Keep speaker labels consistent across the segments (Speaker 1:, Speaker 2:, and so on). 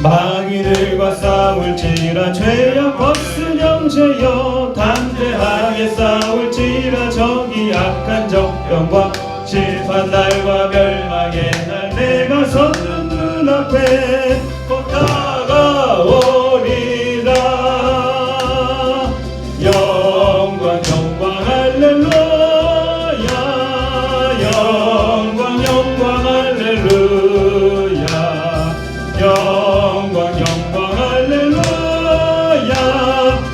Speaker 1: 마귀들과 싸울지라 죄악 벗은 형제여, 담대하게 싸울지라 저기 악한 적병과 심판날과 멸망의 날 내가 섰는 눈앞에 곧 다가오리라. 영광 영광 할렐루야, 영광 영광 할렐루야, 영광 영광 할렐루야.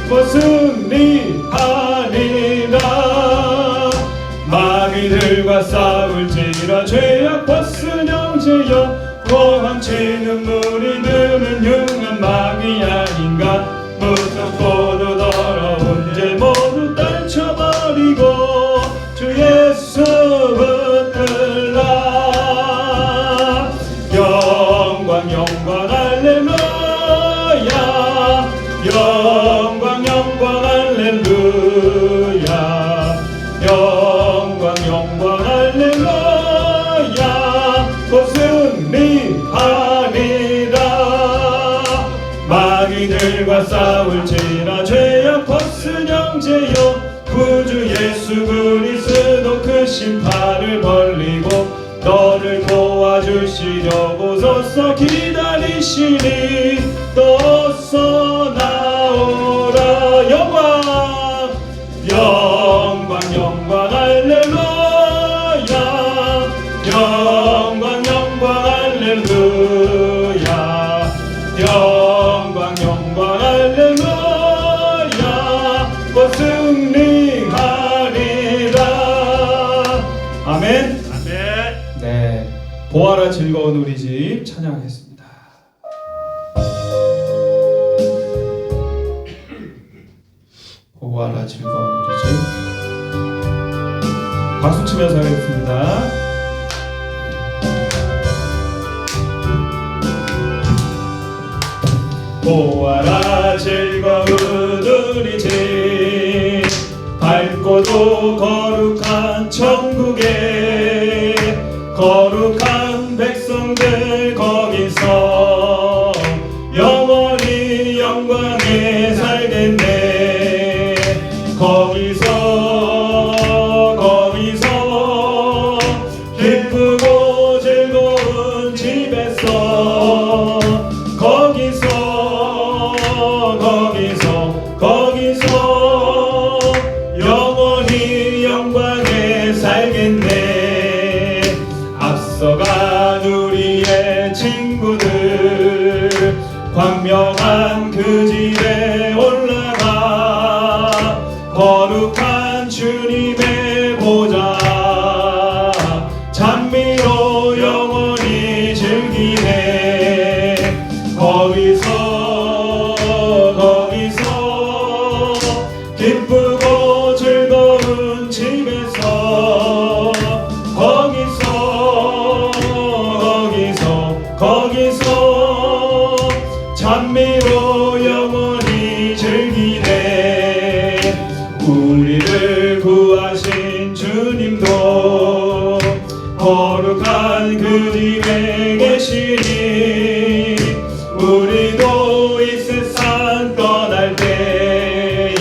Speaker 1: 곧 승리하리라. 마귀들과 싸울지라 죄악 벗은 형제여, 고함치는 무리들은 흉한 마귀 아닌가. 무섭고도 더러운 죄 모두 떨쳐버리고 주 예수 붙들라. 영광 영광 할렐루야, 영광 영광 할렐루야, 영광 영광 할렐루야. 곧 승리하리라. 마귀들과 싸울지라 죄악 벗은 형제여, 구주 예수 그리스도 크신 팔을 벌리고 너를 도와주시려고 서서 기다리시니 떠서 나오라. 영광 영광 영광 할렐루야, 영광 영광 할렐루야, 영광 영광 할렐루야. 곧 승리하리라. 아멘. 네, 보아라 즐거운 우리 집 찬양하겠습니다. 보아라 즐거운 우리 집 박수 치면서 하겠습니다. 보아라 즐거운 우리 집, 밝고도 거룩한 천국에 거룩한 백성들 거기서 영원히 영광에 살겠네. 거기서 기쁘고 즐거운 집에서 거기서 영원히 영광에 살겠네. 앞서간 우리의 친구들 광명한 그 집에 올라가 거룩한 주님의 보좌 찬미로 영원히 즐기네. 거기서 기쁘고 즐거운 집에서 거기서 찬미로 영원히 즐기네. 우리를 구하신 주님도 거룩한 그 집에 계시니 우리도 이 세상 떠날 때에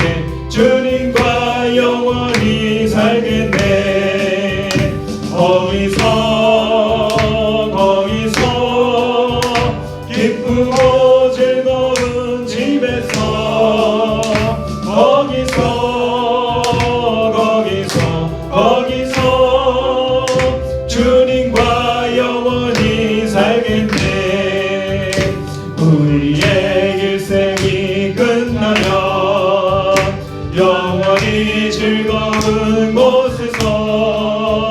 Speaker 1: 주님과 영원히 살겠네. 거기서 기쁘고 즐거운 집에서 거기서 주님과 영원히 살겠네. 우리의 일생이 끝나면 영원히 즐거운 곳에서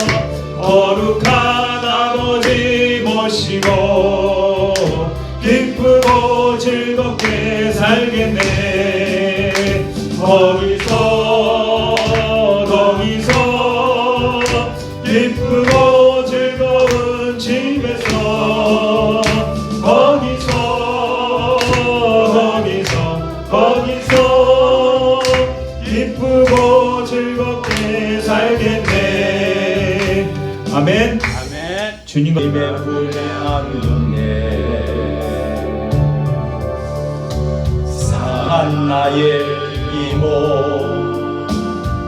Speaker 1: 거룩한 아버지 모시고 기쁘고 즐겁게 살겠네. 거기서 기쁘고 즐거운 집에서 거기서 기쁘고 즐겁게 살겠네. 아멘.
Speaker 2: 아멘.
Speaker 1: 주님과
Speaker 3: 님의 품에 안겼네. 상한 나의 이모,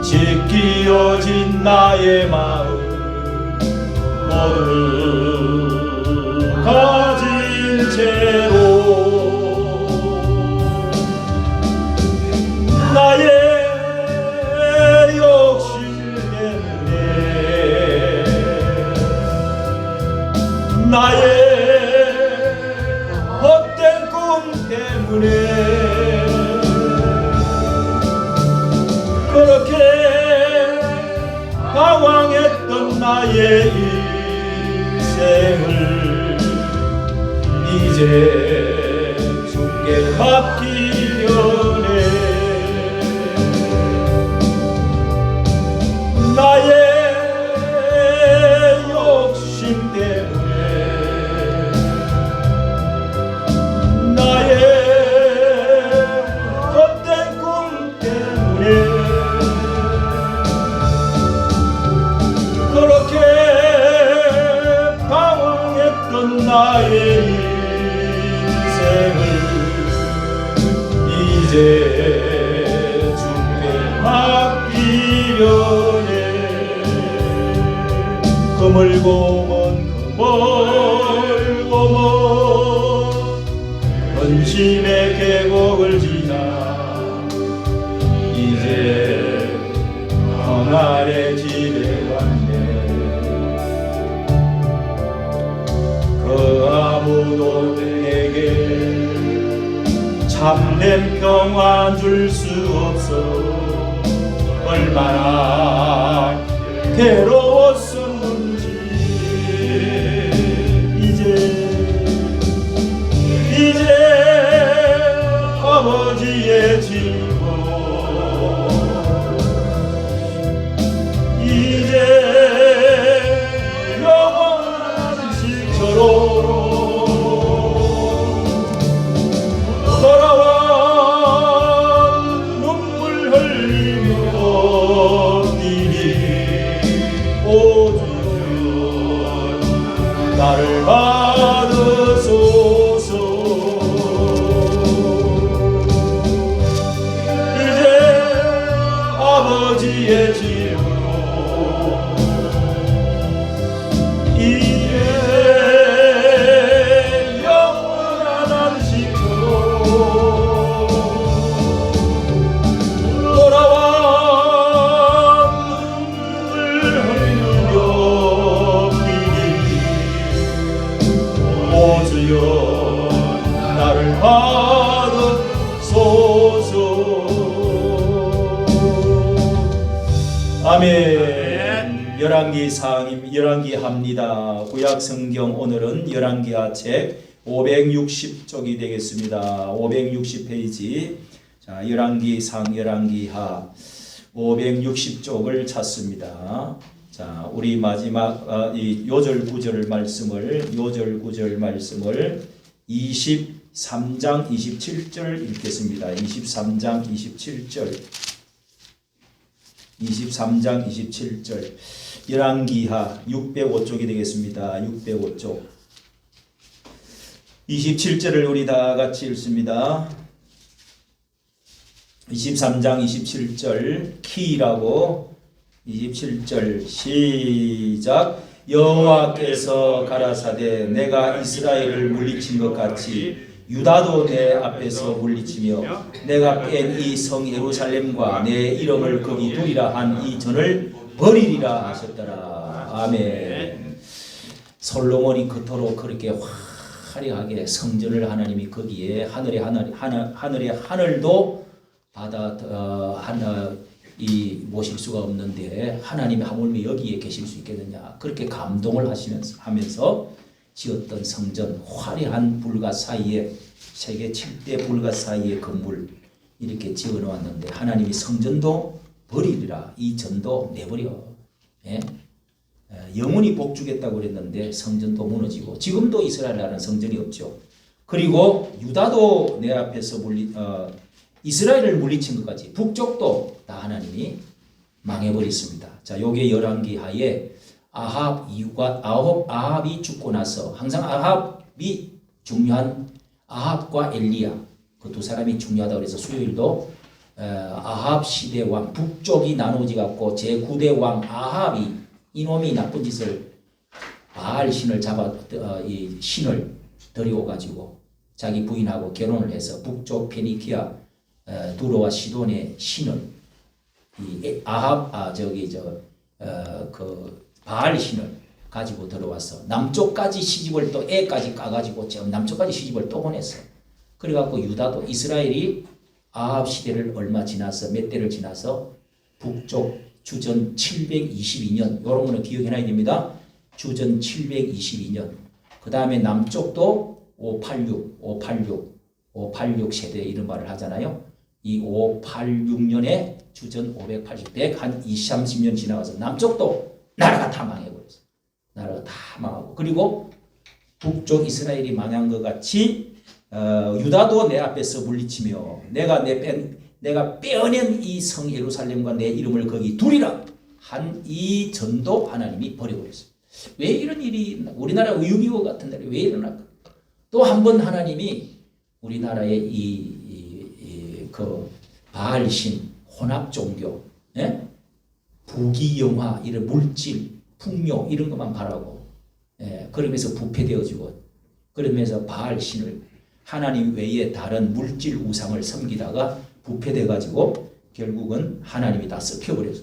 Speaker 3: 짓기어진 나의 마음 모두 가진 채로 나의 욕심 때문에 나의 헛된 꿈 때문에 그렇게 방황했던 나의 인생을 이제 주께 맡기려네. 나의 욕심 때문에 나의 헛된 꿈 때문에 그렇게 방황했던 나의 인생을 이제 주께 맡기려네. 그물고먼 헌신의 계곡을 지나 이제 평안의 집에 왔네. 그 아무도 내게 참된 평안 줄 수 없어 얼마나 괴로웠었는지 이제 아버지의 집으로 이제 영원한 식처로 돌아와 눈물 흘리며 뛰니 오 주여 나를 받으소서. 이제 아버지의 집으로 이제 영원한 안식처로 돌아와 눈물 흘리며 뛰니 오 주여 나를 받으소서. 아멘. 열왕기 합니다. 구약 성경 오늘은 열왕기하 책 560쪽이 되겠습니다. 560페이지. 자, 열왕기상 열왕기하 560쪽을 찾습니다. 자, 우리 마지막 이 요절 구절 말씀을 23장 27절 읽겠습니다. 23장 27절 열왕기하 605쪽이 되겠습니다. 605쪽 27절을 우리 다 같이 읽습니다. 23장 27절 키라고 27절 시작. 여호와께서 가라사대 내가 이스라엘을 물리친 것 같이 유다도 내 앞에서 물리치며 내가 뺀 이 성 예루살렘과 내 이름을 거기 두리라 한 이 전을 버리리라 하셨더라. 아멘. 솔로몬이 그토록 그렇게 화려하게 성전을 하나님이 거기에 하늘의 하늘도 이 모실 수가 없는데 하나님이 하물며 여기에 계실 수 있겠느냐 그렇게 감동을 하면서 지었던 성전, 화려한 불과 사이에 세계 7대 불과 사이에 건물 이렇게 지어 놓았는데 하나님이 성전도 버리리라 이 전도 내버려. 예? 영원히 복 주겠다고 그랬는데 성전도 무너지고 지금도 이스라엘이라는 성전이 없죠. 그리고 유다도 내 앞에서 이스라엘을 물리친 것까지 북쪽도 다 하나님이 망해버렸습니다. 자, 요게 열왕기하의 아합 이후가 아합이 죽고 나서 항상 아합이 중요한 아합과 엘리야 그 두 사람이 중요하다고 해서 수요일도 아합 시대 왕 북쪽이 나누어지 갖고 제9대 왕 아합이 이놈이 나쁜 짓을 바알 신을 이 신을 데리고 가지고 자기 부인하고 결혼을 해서 북쪽 페니키아 두로와 시돈의 신을 이 아합 그 바알 신을 가지고 들어와서 남쪽까지 시집을 또 애까지 까가지고 남쪽까지 시집을 또 보냈어. 그래갖고 유다도 이스라엘이 아합 시대를 얼마 지나서 몇 대를 지나서 북쪽 주전 722년 요런 거는 기억해놔야 됩니다. 주전 722년 그 다음에 남쪽도 586 세대 이런 말을 하잖아요. 이 586년에 주전 580대 한 20, 30년 지나가서 남쪽도 나라가 다 망해버렸어. 나라가 다 망하고 그리고 북쪽 이스라엘이 망한 것 같이 유다도 내 앞에서 물리치며 내가 빼어낸 이 성 예루살렘과 내 이름을 거기 두리라 한 이 전도 하나님이 버려버렸어요. 왜 이런 일이 우리나라 6.25 같은 날에 왜 일어날까? 또 한 번 하나님이 우리나라의 그 바알신 혼합 종교, 예? 부귀영화 이런 물질, 풍요 이런 것만 바라고, 예? 그러면서 부패되어지고, 그러면서 바알신을 하나님 외에 다른 물질 우상을 섬기다가 부패돼 가지고 결국은 하나님이 다 썩혀버렸어.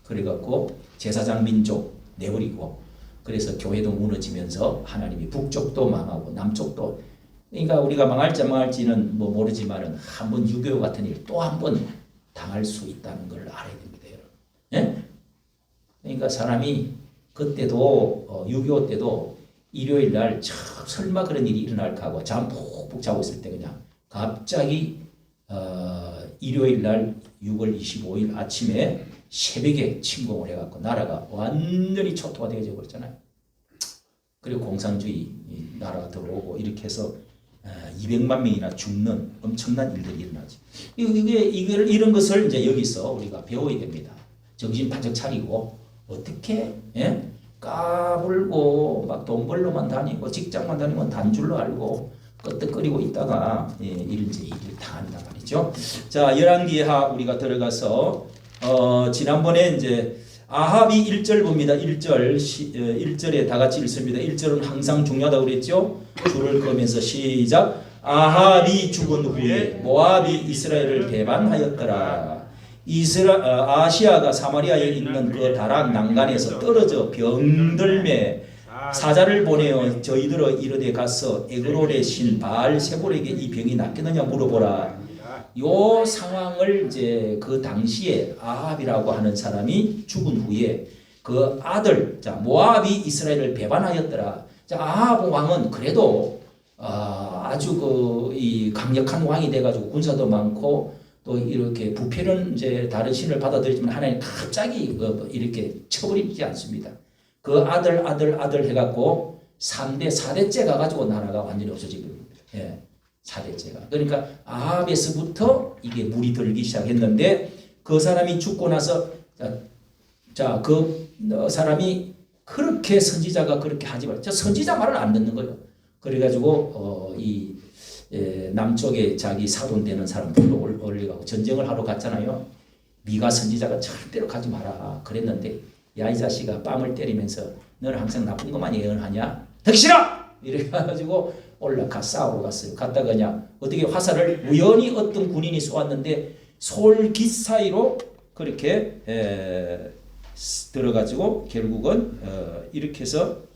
Speaker 3: 그래갖고 제사장 민족 내버리고, 그래서 교회도 무너지면서 하나님이 북쪽도 망하고 남쪽도, 그러니까 우리가 망할지는 뭐 모르지만은 한번 6.25 같은 일 또 한 번 당할 수 있다는 걸 알아야 됩니다, 여러분. 예? 그러니까 사람이 그때도 6.25 때도 일요일 날 설마 그런 일이 일어날까 하고 잠 푹푹 자고 있을 때 그냥 갑자기 일요일 날 6월 25일 아침에 새벽에 침공을 해갖고 나라가 완전히 초토화 되어져 버렸잖아요. 그리고 공산주의 나라가 들어오고 이렇게 해서 200만 명이나 죽는 엄청난 일들이 일어나지. 이런 것을 이제 여기서 우리가 배워야 됩니다. 정신 바짝 차리고 어떻게 까불고 막 돈 벌러만 다니고 직장만 다니면 단줄로 알고 끄떡거리고 있다가 일을 당한단 말이죠. 자, 열왕기하 우리가 들어가서 지난번에 이제 아합이 1절 봅니다. 1절에 다 같이 읽습니다. 1절은 항상 중요하다고 그랬죠. 줄을 그으면서 시작. 아합이 죽은 후에 모압이 이스라엘을 배반하였더라. 아시아가 사마리아에 있는 그 다락 난간에서 떨어져 병들매 사자를 보내어 저희들어 이르되 가서 에그롤의 신 바알세볼에게 이 병이 낫겠느냐 물어보라. 요 상황을 이제 그 당시에 아합이라고 하는 사람이 죽은 후에 그 아들, 자, 모압이 이스라엘을 배반하였더라. 자, 아합 왕은 그래도 아주 이 강력한 왕이 돼가지고 군사도 많고 또 이렇게 부패는 이제 다른 신을 받아들이지만 하나님 갑자기 이렇게 쳐버리지 않습니다. 그 아들 해갖고 3대, 4대째 가가지고 나라가 완전히 없어지고 있습니다. 예. 4대째가. 그러니까 아합에서부터 이게 물이 들기 시작했는데 그 사람이 죽고 나서 그 사람이 그렇게 선지자가 그렇게 하지 말라. 선지자 말을 안 듣는 거예요. 그래가지고 남쪽에 자기 사돈되는 사람들로 올려가고 전쟁을 하러 갔잖아요. 미가 선지자가 절대로 가지 마라 그랬는데 야 이 자식아 뺨을 때리면서 너는 항상 나쁜 것만 예언하냐? 듣기 싫어! 이래가지고 올라가 싸우러 갔어요. 갔다가 그냥 어떻게 화살을 우연히 어떤 군인이 쏘았는데 솔깃 사이로 그렇게 들어가지고 결국은 이렇게 해서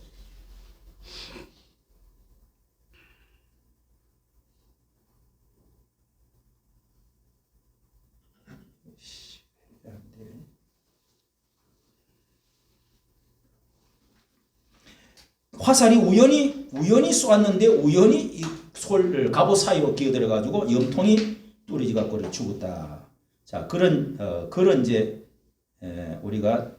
Speaker 3: 화살이 우연히 쏘았는데 우연히 이 갑옷 사이로 끼어들어가지고 염통이 뚫어지 갖고 죽었다. 자, 그런 이제 우리가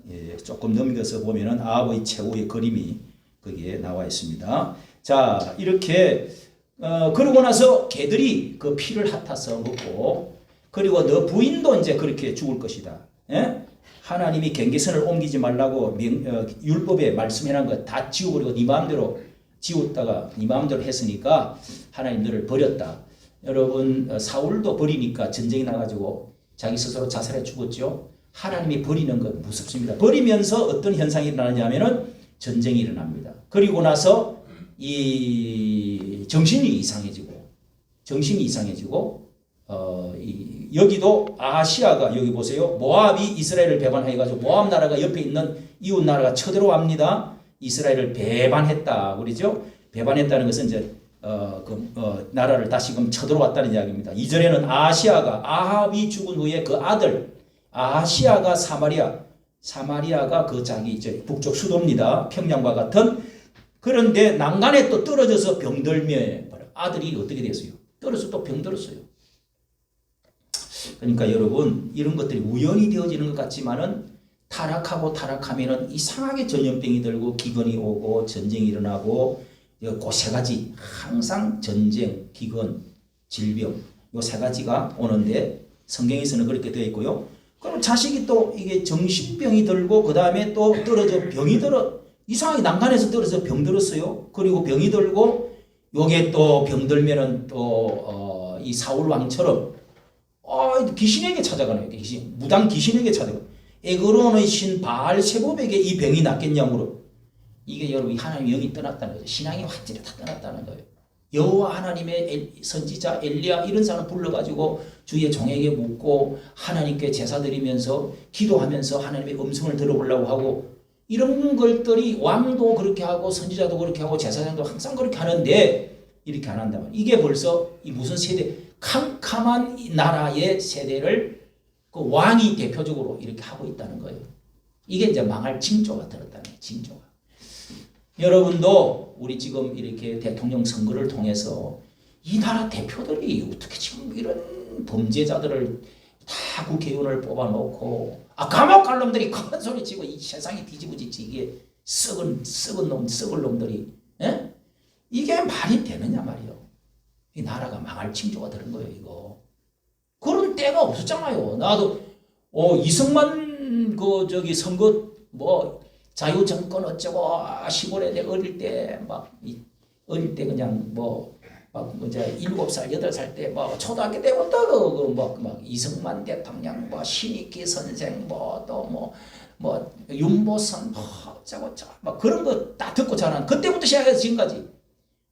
Speaker 3: 조금 넘겨서 보면은 아합의 최후의 그림이 거기에 나와 있습니다. 자, 이렇게 그러고 나서 개들이 그 피를 핥아서 먹고 그리고 너 부인도 이제 그렇게 죽을 것이다. 예? 하나님이 경계선을 옮기지 말라고 율법에 말씀해놓은 것 다 지워버리고 네 마음대로 지웠다가 네 마음대로 했으니까 하나님 너를 버렸다. 여러분 사울도 버리니까 전쟁이 나가지고 자기 스스로 자살해 죽었죠. 하나님이 버리는 것 무섭습니다. 버리면서 어떤 현상이 일어나냐면은 전쟁이 일어납니다. 그리고 나서 이 정신이 이상해지고 여기도 아시아가 여기 보세요. 모압이 이스라엘을 배반해가지고 모압 나라가 옆에 있는 이웃 나라가 쳐들어옵니다. 이스라엘을 배반했다 그러죠. 배반했다는 것은 이제 나라를 다시금 쳐들어왔다는 이야기입니다. 이전에는 아시아가 아합이 죽은 후에 그 아들 아시아가 사마리아가 그 자기 이제 북쪽 수도입니다. 평양과 같은. 그런데 난간에 또 떨어져서 병들며 아들이 어떻게 됐어요? 떨어져 또 병들었어요. 그러니까 여러분 이런 것들이 우연히 되어지는 것 같지만은 타락하면은 이상하게 전염병이 들고 기근이 오고 전쟁이 일어나고 그 세 가지 항상 전쟁, 기근, 질병 요 세 가지가 오는데 성경에서는 그렇게 되어 있고요. 그럼 자식이 또 이게 정신병이 들고 그 다음에 또 떨어져 병이 들어 이상하게 난간에서 떨어져 병 들었어요. 그리고 병이 들고 요게 또 병 들면은 또 이 사울 왕처럼 귀신에게 찾아가는 거예요. 무당 귀신에게 찾아가. 에그론의 신 바알세봅에게 이 병이 낫겠냐고. 이게 여러분 하나님 영이 떠났다는 거죠. 신앙이 완전히 다 떠났다는 거예요. 여호와 하나님의 선지자 엘리야 이런 사람 불러가지고 주의 종에게 묻고 하나님께 제사 드리면서 기도하면서 하나님의 음성을 들어보려고 하고 이런 것들이 왕도 그렇게 하고 선지자도 그렇게 하고 제사장도 항상 그렇게 하는데 이렇게 안 한다면 이게 벌써 이 무슨 세대 캄캄한 나라의 세대를 그 왕이 대표적으로 이렇게 하고 있다는 거예요. 이게 이제 망할 징조가 들었다는 거예요. 징조가. 여러분도 우리 지금 이렇게 대통령 선거를 통해서 이 나라 대표들이 어떻게 지금 이런 범죄자들을 다 국회의원을 뽑아놓고 감옥 갈 놈들이 큰 소리 치고 이 세상이 뒤집어지지 이게 썩을 놈들이 이게 말이 되느냐 말이요. 이 나라가 망할 징조가 되는 거예요 이거. 그런 때가 없었잖아요. 나도 이승만 선거 자유정권 어쩌고 시골에 내 어릴 때 그냥 이제 7살 8살 때 초등학교 때부터 이승만 대통령 신익기 선생 윤보선 어쩌고 그런 거 다 듣고 자란 그때부터 시작해서 지금까지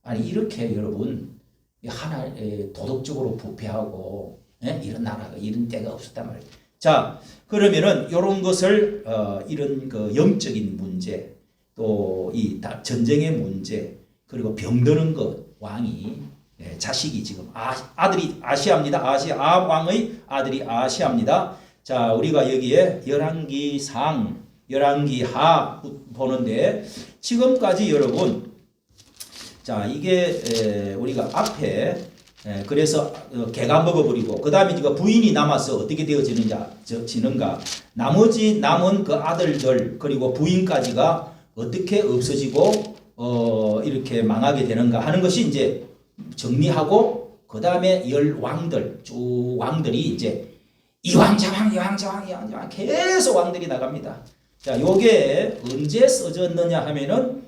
Speaker 3: 아니 이렇게 여러분 하나의 도덕적으로 부패하고 이런 나라가 이런 때가 없었단 말이에요. 자, 그러면은 이런 것을 이런 그 영적인 문제, 또 이 전쟁의 문제, 그리고 병드는 것 아합왕이 자식이 지금 아들이 아시아입니다. 아합 왕의 아들이 아시아입니다. 자, 우리가 여기에 열왕기하 보는데 지금까지 여러분 자 이게 우리가 앞에 그래서 개가 먹어버리고 그 다음에 부인이 남아서 어떻게 되어지는가 나머지 남은 그 아들들 그리고 부인까지가 어떻게 없어지고 이렇게 망하게 되는가 하는 것이 이제 정리하고 그 다음에 쭉 왕들이 이제 이왕 저왕 계속 왕들이 나갑니다. 자, 요게 언제 써졌느냐 하면은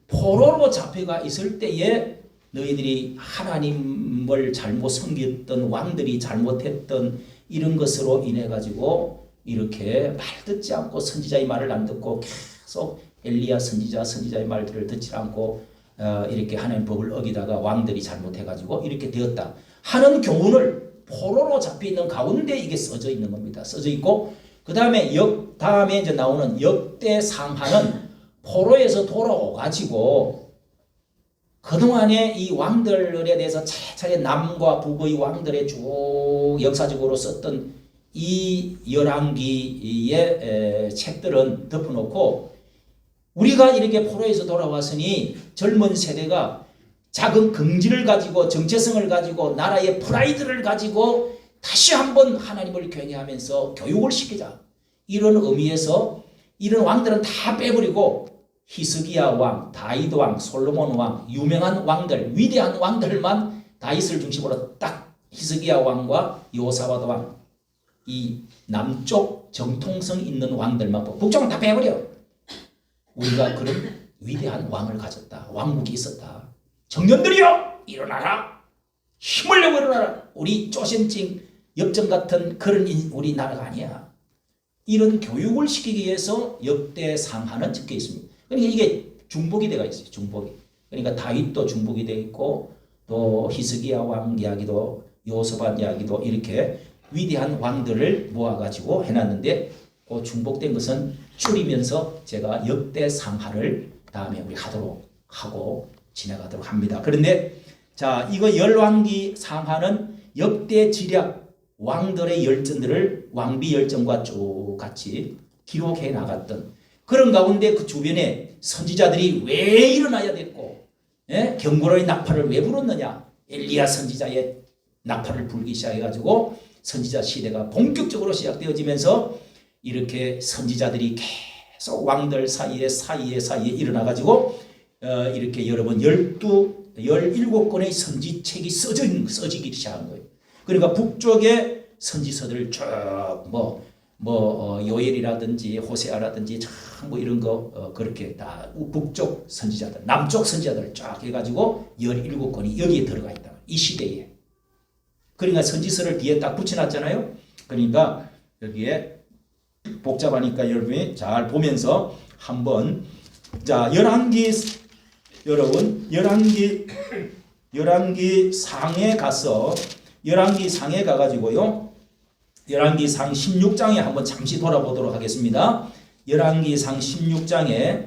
Speaker 3: 포로로 잡혀가 있을 때에 너희들이 하나님을 잘못 섬겼던 왕들이 잘못했던 이런 것으로 인해 가지고 이렇게 말 듣지 않고 선지자의 말을 안 듣고 계속 엘리야 선지자의 말들을 듣지 않고 이렇게 하나님 법을 어기다가 왕들이 잘못해 가지고 이렇게 되었다 하는 교훈을 포로로 잡혀 있는 가운데 이게 써져 있는 겁니다. 써져 있고 그 다음에 다음에 이제 나오는 역대상하는 포로에서 돌아오 가지고 그동안에 이 왕들에 대해서 차례차례 남과 북의 왕들의 쭉 역사적으로 썼던 이 열왕기의 책들은 덮어놓고 우리가 이렇게 포로에서 돌아왔으니 젊은 세대가 작은 긍지를 가지고 정체성을 가지고 나라의 프라이드를 가지고 다시 한번 하나님을 경외하면서 교육을 시키자. 이런 의미에서 이런 왕들은 다 빼버리고 히스기야 왕, 다윗 왕, 솔로몬 왕, 유명한 왕들, 위대한 왕들만 다윗을 중심으로 딱 히스기야 왕과 여호사밧 왕 이 남쪽 정통성 있는 왕들만 보고 북쪽은 다 빼버려. 우리가 그런 위대한 왕을 가졌다. 왕국이 있었다. 청년들이여 일어나라. 힘을 내고 일어나라. 우리 쪼센찡 엽전 같은 그런 우리 나라가 아니야. 이런 교육을 시키기 위해서 역대 상하는 적혀 있습니다. 그러니까 이게 중복이 되어 있어요. 중복이. 그러니까 다윗도 중복이 되어 있고 또 히스기야 왕 이야기도 여호사밧 이야기도 이렇게 위대한 왕들을 모아가지고 해놨는데 그 중복된 것은 줄이면서 제가 역대 상하를 다음에 우리 하도록 하고 지나가도록 합니다. 그런데 자 이거 열왕기 상하는 역대 지략 왕들의 열전들을 왕비 열전과 쭉 같이 기록해 나갔던 그런 가운데 그 주변에 선지자들이 왜 일어나야 됐고 경고로의 나팔을 왜 불었느냐. 엘리야 선지자의 나팔을 불기 시작해가지고 선지자 시대가 본격적으로 시작되어지면서 이렇게 선지자들이 계속 왕들 사이에 일어나가지고 이렇게 여러분 17권의 선지책이 써지기 시작한 거예요. 그러니까 북쪽의 선지서들을 쭉 요엘이라든지 호세아라든지 뭐 이런 거 그렇게 다 북쪽 선지자들, 남쪽 선지자들 쫙 해가지고 17권이 여기에 들어가 있다. 이 시대에. 그러니까 선지서를 뒤에 딱 붙여놨잖아요. 그러니까 여기에 복잡하니까 여러분이 잘 보면서 한번 자 열왕기 상에 가서 열왕기 상에 가가지고요. 열왕기 상 16장에 한번 잠시 돌아보도록 하겠습니다. 열왕기 상 16장에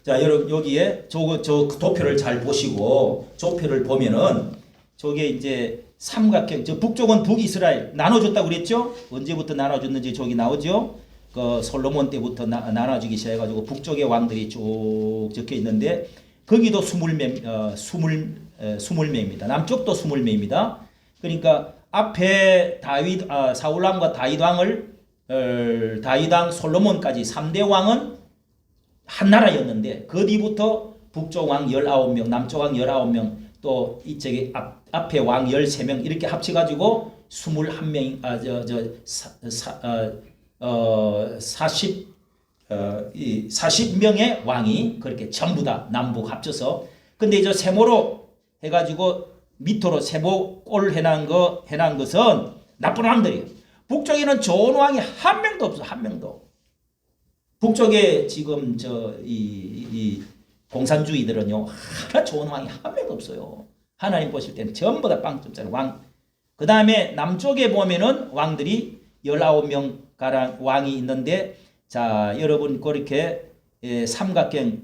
Speaker 3: 자 여기에 저 도표를 잘 보시고 도표를 보면은 저게 이제 삼각형 저 북쪽은 북이스라엘 나눠줬다고 그랬죠? 언제부터 나눠줬는지 저기 나오죠? 그 솔로몬 때부터 나눠주기 시작해가지고 북쪽의 왕들이 쭉 적혀 있는데 거기도 20명입니다. 남쪽도 20명입니다. 그러니까 앞에 사울 왕과 다윗 왕 솔로몬까지 3대 왕은 한 나라였는데 그 뒤부터 북쪽 왕 19명, 남쪽 왕 19명, 또 이쪽에 앞에 왕 13명 이렇게 합쳐가지고 21명, 40명의 왕이 그렇게 전부 다 남북 합쳐서 근데 이제 세모로 해가지고 밑으로 세모꼴 해놓은 것은 나쁜 왕들이에요. 북쪽에는 좋은 왕이 한 명도 없어. 한 명도. 북쪽에 지금 이 공산주의들은요 하나 좋은 왕이 한 명도 없어요. 하나님 보실 때는 전부 다 빵점짜리 왕. 그 다음에 남쪽에 보면은 왕들이 19명 가량 왕이 있는데 자 여러분 그렇게 삼각형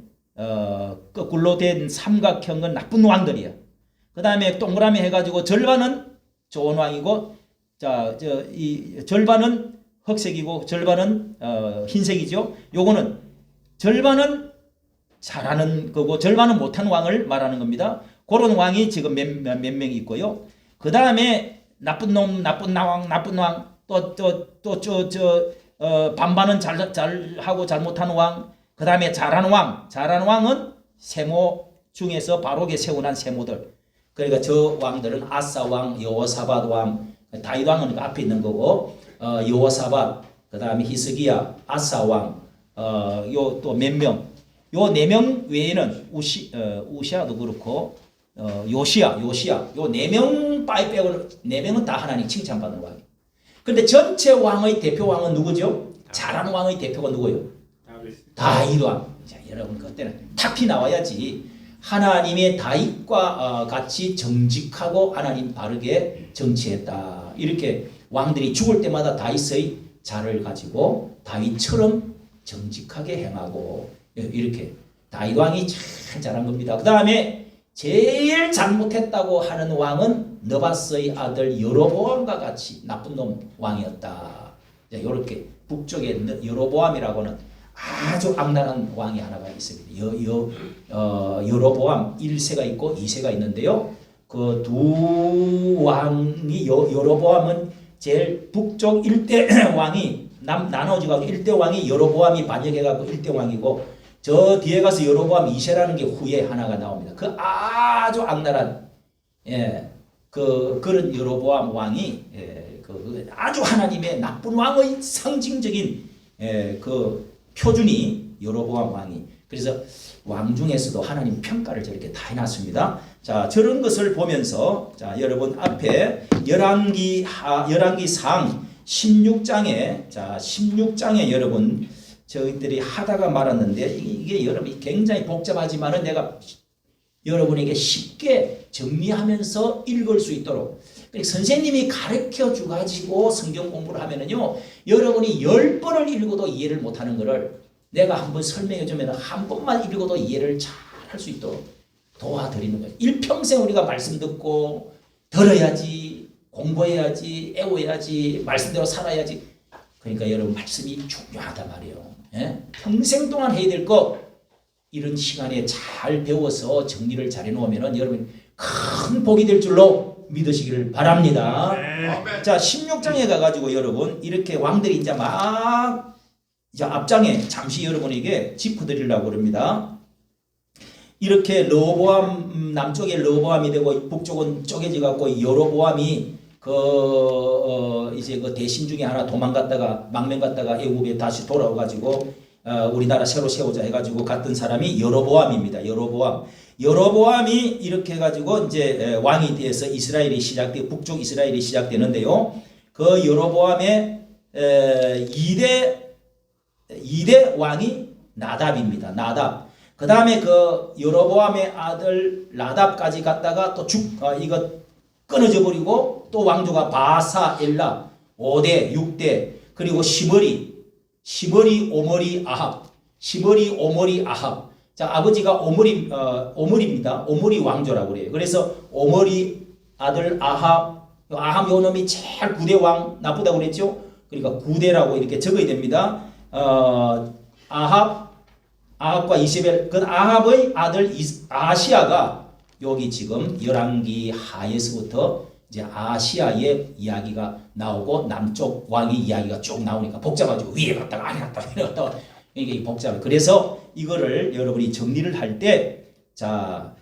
Speaker 3: 거꾸로 된 삼각형은 나쁜 왕들이야. 그 다음에 동그라미 해가지고 절반은 좋은 왕이고 이 절반은 흑색이고 절반은 흰색이죠. 요거는 절반은 잘하는 거고 절반은 못한 왕을 말하는 겁니다. 그런 왕이 지금 몇 명 있고요. 그 다음에 나쁜 놈, 나쁜 왕, 반반은 잘하고 잘못하는 왕. 그 다음에 잘하는 왕은 세모 중에서 바로게 세워난 세모들. 그러니까 저 왕들은 아사 왕, 여호사밧 왕, 다윗 왕은 앞에 있는 거고, 여호사밧, 그 다음에 히스기야, 아사 왕, 요 또 몇 명, 요 4명 외에는 우시아도 그렇고, 요시야, 요 4명 빼고는 4명은 다 하나님 칭찬받는 왕이에요. 근데 전체 왕의 대표 왕은 누구죠? 잘하는 왕의 대표가 누구예요? 다윗 왕. 자, 여러분 그때는 탁피 나와야지. 하나님의 다윗과 같이 정직하고 하나님 바르게 정치했다. 이렇게 왕들이 죽을 때마다 다윗의 자를 가지고 다윗처럼 정직하게 행하고 이렇게 다윗 왕이 참 잘한 겁니다. 그 다음에 제일 잘못했다고 하는 왕은 느바스의 아들 여로보암과 같이 나쁜 놈 왕이었다. 이렇게 북쪽에 여로보암이라고는 아주 악랄한 왕이 하나가 있습니다. 여로보암 1세가 있고 2세가 있는데요. 그 두 왕이 여로보암은 제일 북쪽 1대 왕이 나눠지고 1대 왕이 여로보암이 반역해가지고 1대 왕이고 저 뒤에 가서 여로보암 2세라는 게 후에 하나가 나옵니다. 그 아주 악랄한 그런 여로보암 왕이 그 아주 하나님의 나쁜 왕의 상징적인 그 표준이 여로보암 왕이. 그래서 왕 중에서도 하나님 평가를 저렇게 다 해놨습니다. 자, 저런 것을 보면서 자, 여러분 앞에 열왕기상 16장에 자, 16장에 여러분 저희들이 하다가 말았는데 이게 여러분이 굉장히 복잡하지만은 내가 여러분에게 쉽게 정리하면서 읽을 수 있도록 선생님이 가르쳐 주가지고 성경 공부를 하면은요, 여러분이 10번을 읽어도 이해를 못하는 거를 내가 한번 설명해 주면 한 번만 읽어도 이해를 잘 할 수 있도록 도와드리는 거예요. 일평생 우리가 말씀 듣고 들어야지, 공부해야지, 애워야지, 말씀대로 살아야지. 그러니까 여러분 말씀이 중요하다 말이에요. 예? 평생 동안 해야 될 거 이런 시간에 잘 배워서 정리를 잘 해놓으면 여러분 큰 복이 될 줄로 믿으시기를 바랍니다.
Speaker 2: 네.
Speaker 3: 자, 16장에 가가지고 여러분 이렇게 왕들이 이제 막 이제 앞장에 잠시 여러분에게 짚어드리려고 그럽니다. 이렇게 르호보암 남쪽에 르호보암이 되고 북쪽은 쪼개져 갖고 여로보암이 이제 그 대신 중에 하나 도망갔다가 망명 갔다가 애굽에 다시 돌아와가지고 우리나라 새로 세우자 해가지고 갔던 사람이 여로보암입니다. 여로보암이 이렇게 해가지고 이제 왕이 돼서 이스라엘이 시작돼 북쪽 이스라엘이 시작되는데요. 그 여로보암의 2대 왕이 나답입니다. 나답. 그 다음에 그 여로보암의 아들 나답까지 갔다가 또 이거 끊어져 버리고 또 왕조가 바사, 엘라 5대, 6대 그리고 시므리, 오므리, 아합. 자, 아버지가 오므리입니다. 오므리 왕조라고 그래요. 그래서 오므리 아들 아합 요 놈이 제일 9대 왕 나쁘다고 그랬죠. 그러니까 9대라고 이렇게 적어야 됩니다. 아합과 이세벨, 그 아합의 아들 아시아가 여기 지금 열왕기 하에서부터 이제 아시아의 이야기가 나오고 남쪽 왕의 이야기가 쭉 나오니까 복잡하죠. 위에 갔다가 아래 갔다가 이래 갔다가 이게 복잡해. 그래서 이거를 여러분이 정리를 할 때 자,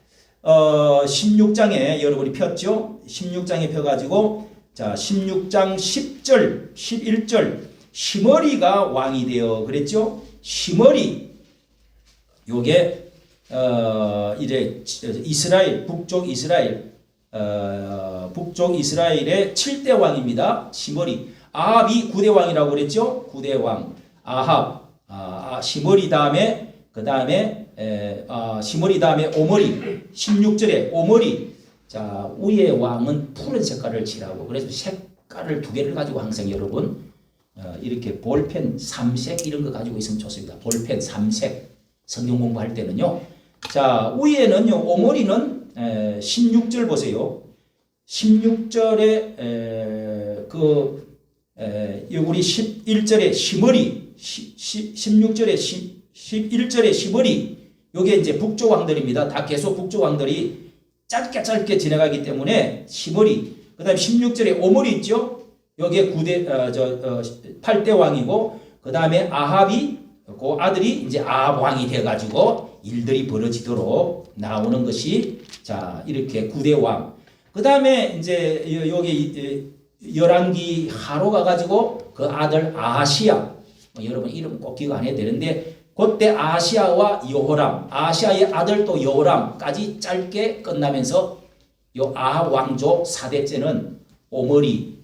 Speaker 3: 16장에 여러분이 폈죠. 16장에 펴가지고 자, 16장 10절, 11절 시므리가 왕이 되어 그랬죠. 시므리 요게 이제 이스라엘 북쪽 이스라엘의 7대 왕입니다. 시므리. 아합이 9대 왕이라고 그랬죠. 9대 왕. 아합, 시므리 다음에 시므리 다음에 오므리. 16절에 오므리. 자, 위의 왕은 푸른 색깔을 칠하고 그래서 색깔을 2개를 가지고 항상 여러분 이렇게 볼펜 3색 이런 거 가지고 있으면 좋습니다. 볼펜 3색. 성경 공부할 때는요. 자, 위에는요. 오므리는 16절 보세요. 16절에 우리 11절에 시므리 16절에 11절에 시므리 요게 이제 북쪽 왕들입니다. 다 계속 북쪽 왕들이 짧게 지나가기 때문에 시므리 그다음에 16절에 오므리 있죠. 여기에 8대 왕이고 그다음에 아합이 그 아들이 이제 아합 왕이 돼 가지고 일들이 벌어지도록 나오는 것이 자, 이렇게 9대 왕. 그다음에 이제 여기 열왕기 하로 가 가지고 그 아들 아시아. 여러분 이름 꼭 기억 안 해도 되는데 그때 아시아와 여호람, 아시아의 아들 또 여호람까지 짧게 끝나면서 요 아합 왕조 4대째는 오므리,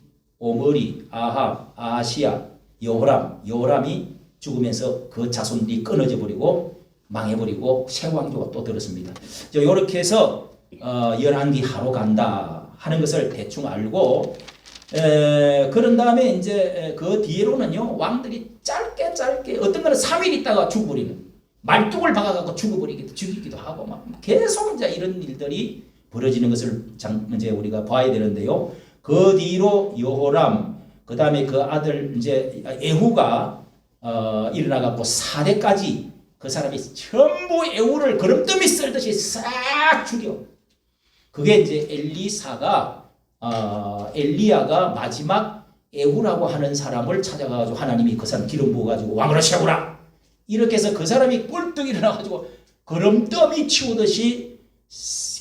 Speaker 3: 아합, 아시아, 여호람이 죽으면서 그 자손들이 끊어져 버리고 망해버리고 새 왕조가 또 들었습니다. 이렇게 해서 열왕기 하로 간다 하는 것을 대충 알고 그런 다음에 이제 그 뒤로는요 왕들이 짧게 어떤 거는 3일 있다가 죽어버리는 말뚝을 박아갖고 죽이기도 하고 막 계속 이제 이런 일들이 벌어지는 것을 이제 우리가 봐야 되는데요. 그 뒤로 여호람 그 다음에 그 아들 이제 에후가 일어나갖고 4대까지 그 사람이 전부 에후를 거름더미 썰듯이 싹 죽여. 그게 이제 엘리야가 마지막 에후라고 하는 사람을 찾아가지고 하나님이 그 사람 기름 부어가지고 왕으로 세우라. 이렇게 해서 그 사람이 꿀떡 일어나가지고 거름더미 치우듯이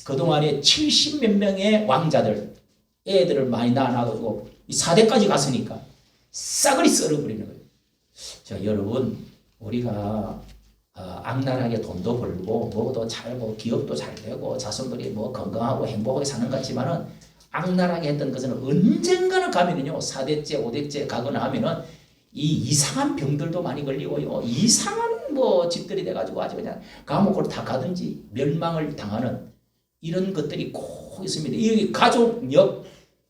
Speaker 3: 그동안에 70몇 명의 왕자들 애들을 많이 낳아가지고 이 4대까지 갔으니까 싸그리 썰어버리는 거예요. 자, 여러분, 우리가 악랄하게 돈도 벌고 뭐도 잘 뭐 기업도 잘 되고 자손들이 뭐 건강하고 행복하게 사는 것 같지만은 악랄하게 했던 것은 언젠가는 가면은요 4대째 5대째 가거나 하면은 이 이상한 병들도 많이 걸리고요 이상한 뭐 집들이 돼가지고 아주 그냥 감옥으로 다 가든지 멸망을 당하는 이런 것들이 꼭 있습니다. 이 가족력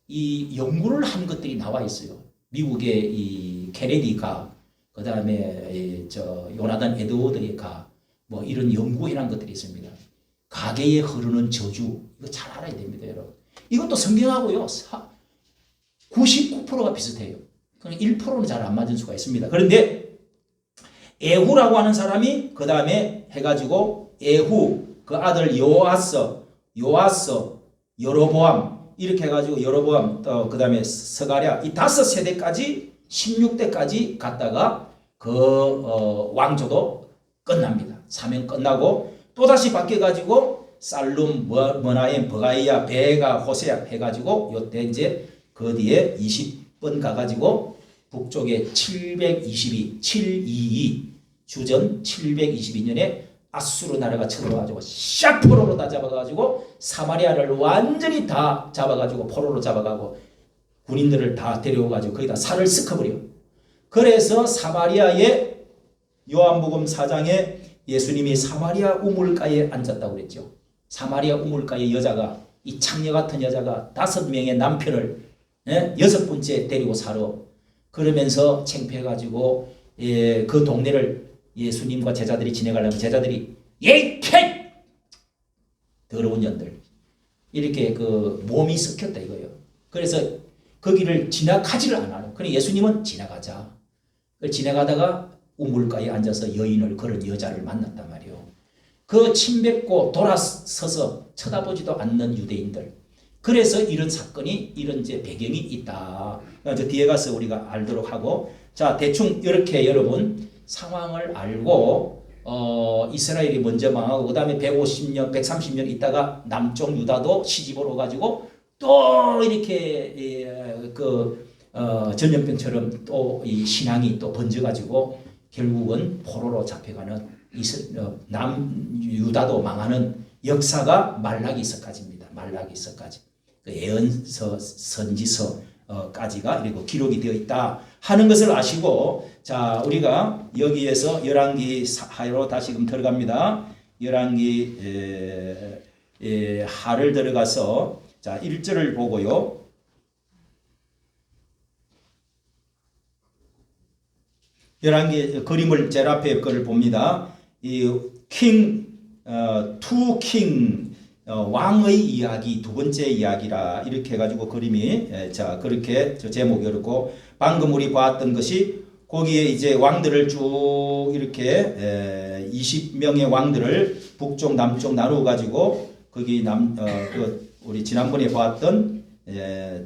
Speaker 3: 이 연구를 한 것들이 나와 있어요. 미국의 이 케네디가 그 다음에 저 요나단 에드워드가 뭐 이런 연구해낸 것들이 있습니다. 가계에 흐르는 저주 이거 잘 알아야 됩니다, 여러분. 이것도 성경하고요 99%가 비슷해요. 그냥 1%는 잘 안 맞을 수가 있습니다. 그런데 에후라고 하는 사람이 그 다음에 해가지고 에후 그 아들 요아스 여로보암 이렇게 해가지고 여로보암 또 그 다음에 스가랴 이 5세대까지 16대까지 갔다가 그 왕조도 끝납니다. 사명 끝나고 또다시 바뀌어가지고 살룸, 머나임, 버가이야, 베가, 호세야 해가지고 요때 이제 그 뒤에 20번 가가지고 북쪽에 722 주전 722년에 아수르 나라가 쳐들어가지고 샥 포로로 다 잡아가지고 사마리아를 완전히 다 잡아가지고 포로로 잡아가고 군인들을 다 데려오가지고 거기다 살을 섞어버려. 그래서 사마리아의 요한복음 4장에 예수님이 사마리아 우물가에 앉았다고 그랬죠. 사마리아 우물가에 여자가 이 창녀 같은 여자가 5명의 남편을 6번째 데리고 살아. 그러면서 창피해가지고 그 동네를 예수님과 제자들이 지나가려면 제자들이 예이케 더러운 년들 이렇게 그 몸이 썩혔다 이거예요. 그래서 거기를 지나가지를 않아요. 그래 예수님은 지나가자. 지나가다가 우물가에 앉아서 여인을 그런 여자를 만났단 말이에요. 그 침뱉고 돌아서서 쳐다보지도 않는 유대인들. 그래서 이런 사건이 이런 이제 배경이 있다. 저 뒤에 가서 우리가 알도록 하고 자 대충 이렇게 여러분 상황을 알고 이스라엘이 먼저 망하고 그 다음에 150년 130년 있다가 남쪽 유다도 시집을 오가지고 또 이렇게 전염병처럼 또 이 신앙이 또 번져가지고 결국은 포로로 잡혀가는 남유다도 망하는 역사가 말라기서까지입니다. 말라기서까지 그 예언서 선지서까지가 그리고 기록이 되어 있다 하는 것을 아시고 자 우리가 여기에서 열왕기 하로 다시금 들어갑니다. 열왕기 하를 들어가서 자 1절을 보고요. 열왕기 그림을 제일 앞에 거를 봅니다. 이 투킹 왕의 이야기 두 번째 이야기라 이렇게 해가지고 그림이 자 그렇게 제목이 그렇고 방금 우리 봤던 것이 거기에 이제 왕들을 쭉 이렇게 20명의 왕들을 북쪽 남쪽 나누어 가지고 거기 우리 지난번에 봤던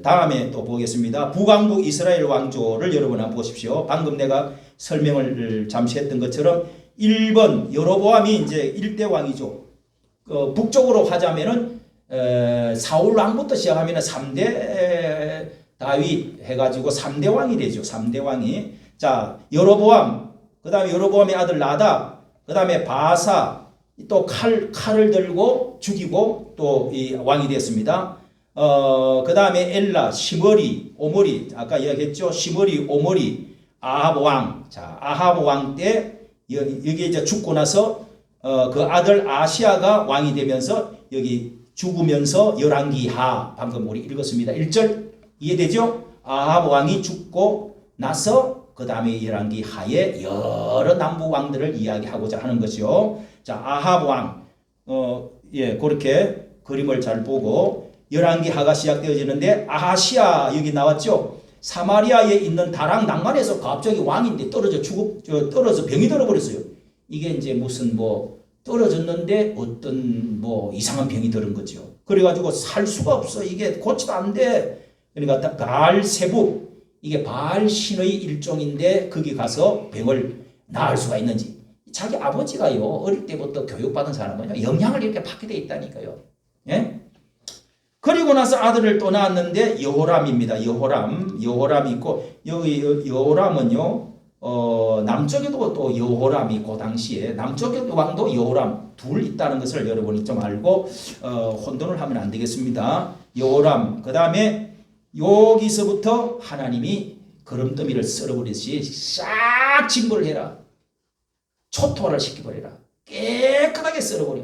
Speaker 3: 다음에 또 보겠습니다. 북왕국 이스라엘 왕조를 여러분 한번 보십시오. 방금 내가 설명을 잠시 했던 것처럼 1번 여로보암이 이제 1대 왕이죠. 북쪽으로 하자면은 사울 왕부터 시작하면은 3대 다윗 해가지고 3대 왕이 되죠. 3대 왕이 자 여로보암 그 다음에 여로보암의 아들 나답 그 다음에 바사 또 칼을 들고 죽이고 또 이 왕이 됐습니다. 그 다음에 엘라 시머리 오므리 아까 이야기했죠. 시머리 오므리 아합 왕 자 아합 왕 때 여기 이제 죽고 나서 그 아들 아시아가 왕이 되면서 여기 죽으면서 열왕기하 방금 우리 읽었습니다. 1절 이해되죠? 아합 왕이 죽고 나서 그 다음에 열왕기하에 여러 남부 왕들을 이야기하고자 하는 것이요. 자 아합 왕 그렇게 그림을 잘 보고 열왕기하가 시작되어지는데 아하시아 여기 나왔죠. 사마리아에 있는 다락 낭만에서 갑자기 왕인데 떨어져 병이 들어버렸어요. 이게 이제 무슨 뭐 떨어졌는데 어떤 뭐 이상한 병이 들은 거죠. 그래가지고 살 수가 없어. 이게 고치도 안 돼. 그러니까 바알세부 이게 바알 신의 일종인데 거기 가서 병을 나을 수가 있는지 자기 아버지가요 어릴 때부터 교육받은 사람은요 영향을 이렇게 받게 돼 있다니까요. 예? 그리고 나서 아들을 또 낳았는데 여호람입니다. 여호람이 있고 여기 여호람은요 남쪽에도 또 여호람이 그 당시에 남쪽의 왕도 여호람 둘 있다는 것을 여러분이 좀 알고 혼돈을 하면 안 되겠습니다. 여호람 그 다음에 여기서부터 하나님이 거름더미를 썰어버리듯이 싹 진벌을 해라. 초토화를 시켜버리라. 깨끗하게 썰어버려.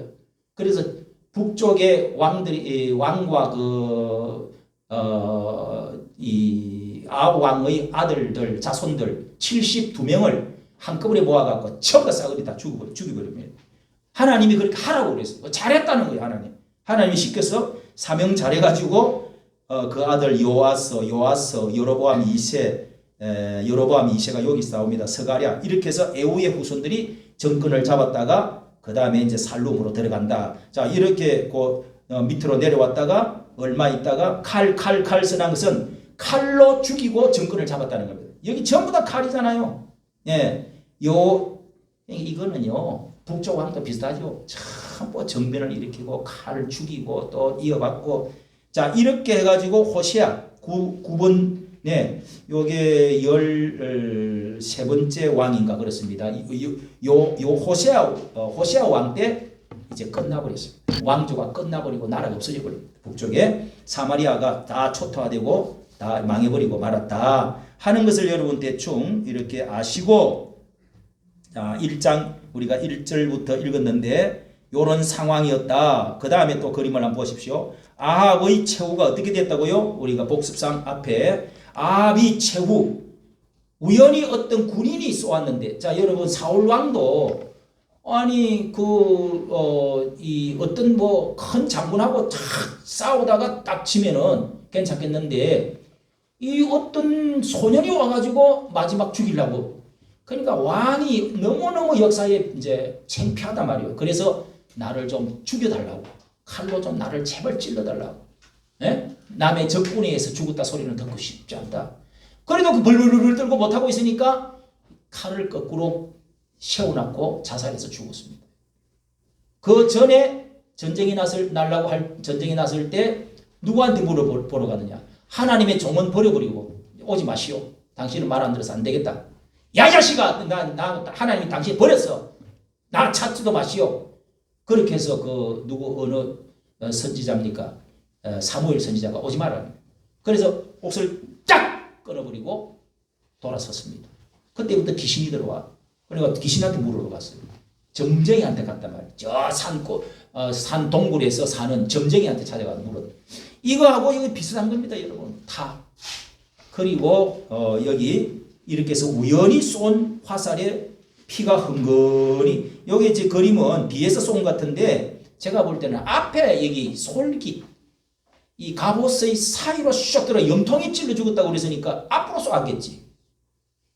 Speaker 3: 그래서 북쪽의 왕과 이 아왕의 아들들 자손들 72명을 한꺼번에 모아갖고 전부 다 싸그리 다 죽여버립니다. 하나님이 그렇게 하라고 그랬어요. 잘했다는 거예요. 하나님이 시켜서 사명 잘해가지고 그 아들 요아스 여로보암 2세가 여기 나옵니다. 스가랴 이렇게 해서 에후의 후손들이 정권을 잡았다가 그 다음에 이제 살룸으로 들어간다. 자 이렇게 밑으로 내려왔다가 얼마 있다가 칼 쓰는 것은 칼로 죽이고 정권을 잡았다는 겁니다. 여기 전부 다 칼이잖아요. 예, 이거는요 북쪽 왕도 비슷하죠. 전부 정변을 일으키고 칼을 죽이고 또 이어받고 자 이렇게 해가지고 호세아 9번 네, 요게 13번째 왕인가 그렇습니다. 요 호세아 왕 때 이제 끝나버렸습니다. 왕조가 끝나버리고 나라가 없어져 버립니다. 북쪽에 사마리아가 다 초토화되고 다 망해버리고 말았다 하는 것을 여러분 대충 이렇게 아시고 자 1장 우리가 1절부터 읽었는데 요런 상황이었다. 그 다음에 또 그림을 한번 보십시오. 아합의 최후가 어떻게 됐다고요? 우리가 복습상 앞에 아합이 최후 우연히 어떤 군인이 쏘았는데 자 여러분 사울 왕도 아니 이 어떤 뭐 큰 장군하고 탁 싸우다가 딱 치면은 괜찮겠는데 이 어떤 소년이 와가지고 마지막 죽이려고 그러니까 왕이 너무너무 역사에 이제 창피하단 말이에요. 그래서 나를 좀 죽여달라고 칼로 좀 나를 제발 찔러달라고 예? 남의 적군에 의해서 죽었다 소리는 듣고 싶지 않다. 그래도 그 벌벌벌 떨고 못하고 있으니까 칼을 거꾸로 세워놨고 자살해서 죽었습니다. 그 전에 전쟁이 났을 때 누구한테 물어보러 가느냐. 하나님의 종은 버려버리고 오지 마시오. 당신은 말 안 들어서 안 되겠다. 야 자식아 나 하나님이 당신 버렸어. 나 찾지도 마시오. 그렇게 해서 어느 선지자입니까? 사무엘 선지자가 오지 마라. 그래서 옥을 쫙 끊어버리고 돌아섰습니다. 그때부터 귀신이 들어와. 그러니까 귀신한테 물으러 갔어요. 점쟁이한테 갔단 말이에요. 저 산 동굴에서 사는 점쟁이한테 찾아가서 물어. 이거하고 이거 비슷한 겁니다, 여러분. 다. 그리고 여기 이렇게 해서 우연히 쏜 화살에 피가 흥건히 여기 이제 그림은 뒤에서 쏜 것 같은데 제가 볼 때는 앞에 여기 솔깃 이 갑옷의 사이로 슉 들어 염통이 찔러 죽었다고 그랬으니까 앞으로 쏘았겠지.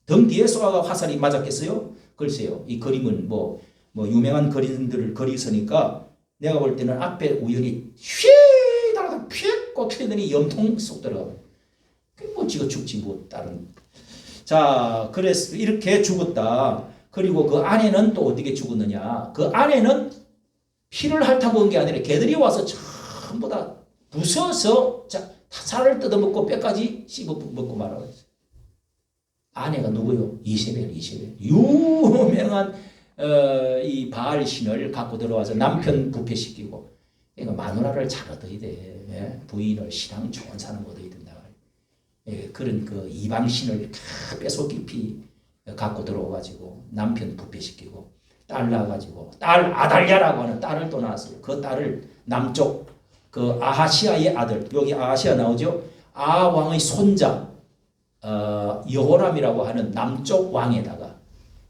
Speaker 3: 등 뒤에 쏘아가 화살이 맞았겠어요? 글쎄요. 이 그림은 뭐 유명한 그림들을 그리서니까 내가 볼 때는 앞에 우연히 휘 달아서 휙 꽂히더니 염통 쏙 들어가고 뭐 지가 죽지 뭐 다른. 자, 그래서 이렇게 죽었다. 그리고 그 아내는 또 어떻게 죽었느냐? 그 아내는 피를 핥아먹은 게 아니라 개들이 와서 전부 다 부숴서 살을 뜯어먹고 뼈까지 씹어먹고 말아요. 아내가 누구요? 이세벨. 유명한 이 바알 신을 갖고 들어와서 남편 부패시키고 그러니까 마누라를 잘 얻어야 돼. 예? 부인을 신앙 좋은 사람 얻어야 된다. 예, 그런 그 이방 신을 뺏어 깊이 갖고 들어와가지고 남편 부패시키고 딸 낳아가지고 딸 아달랴라고 하는 딸을 또 낳았어요. 그 딸을 남쪽 그 아하시아의 아들 여기 아하시아 나오죠. 아하 왕의 손자 여호람이라고 하는 남쪽 왕에다가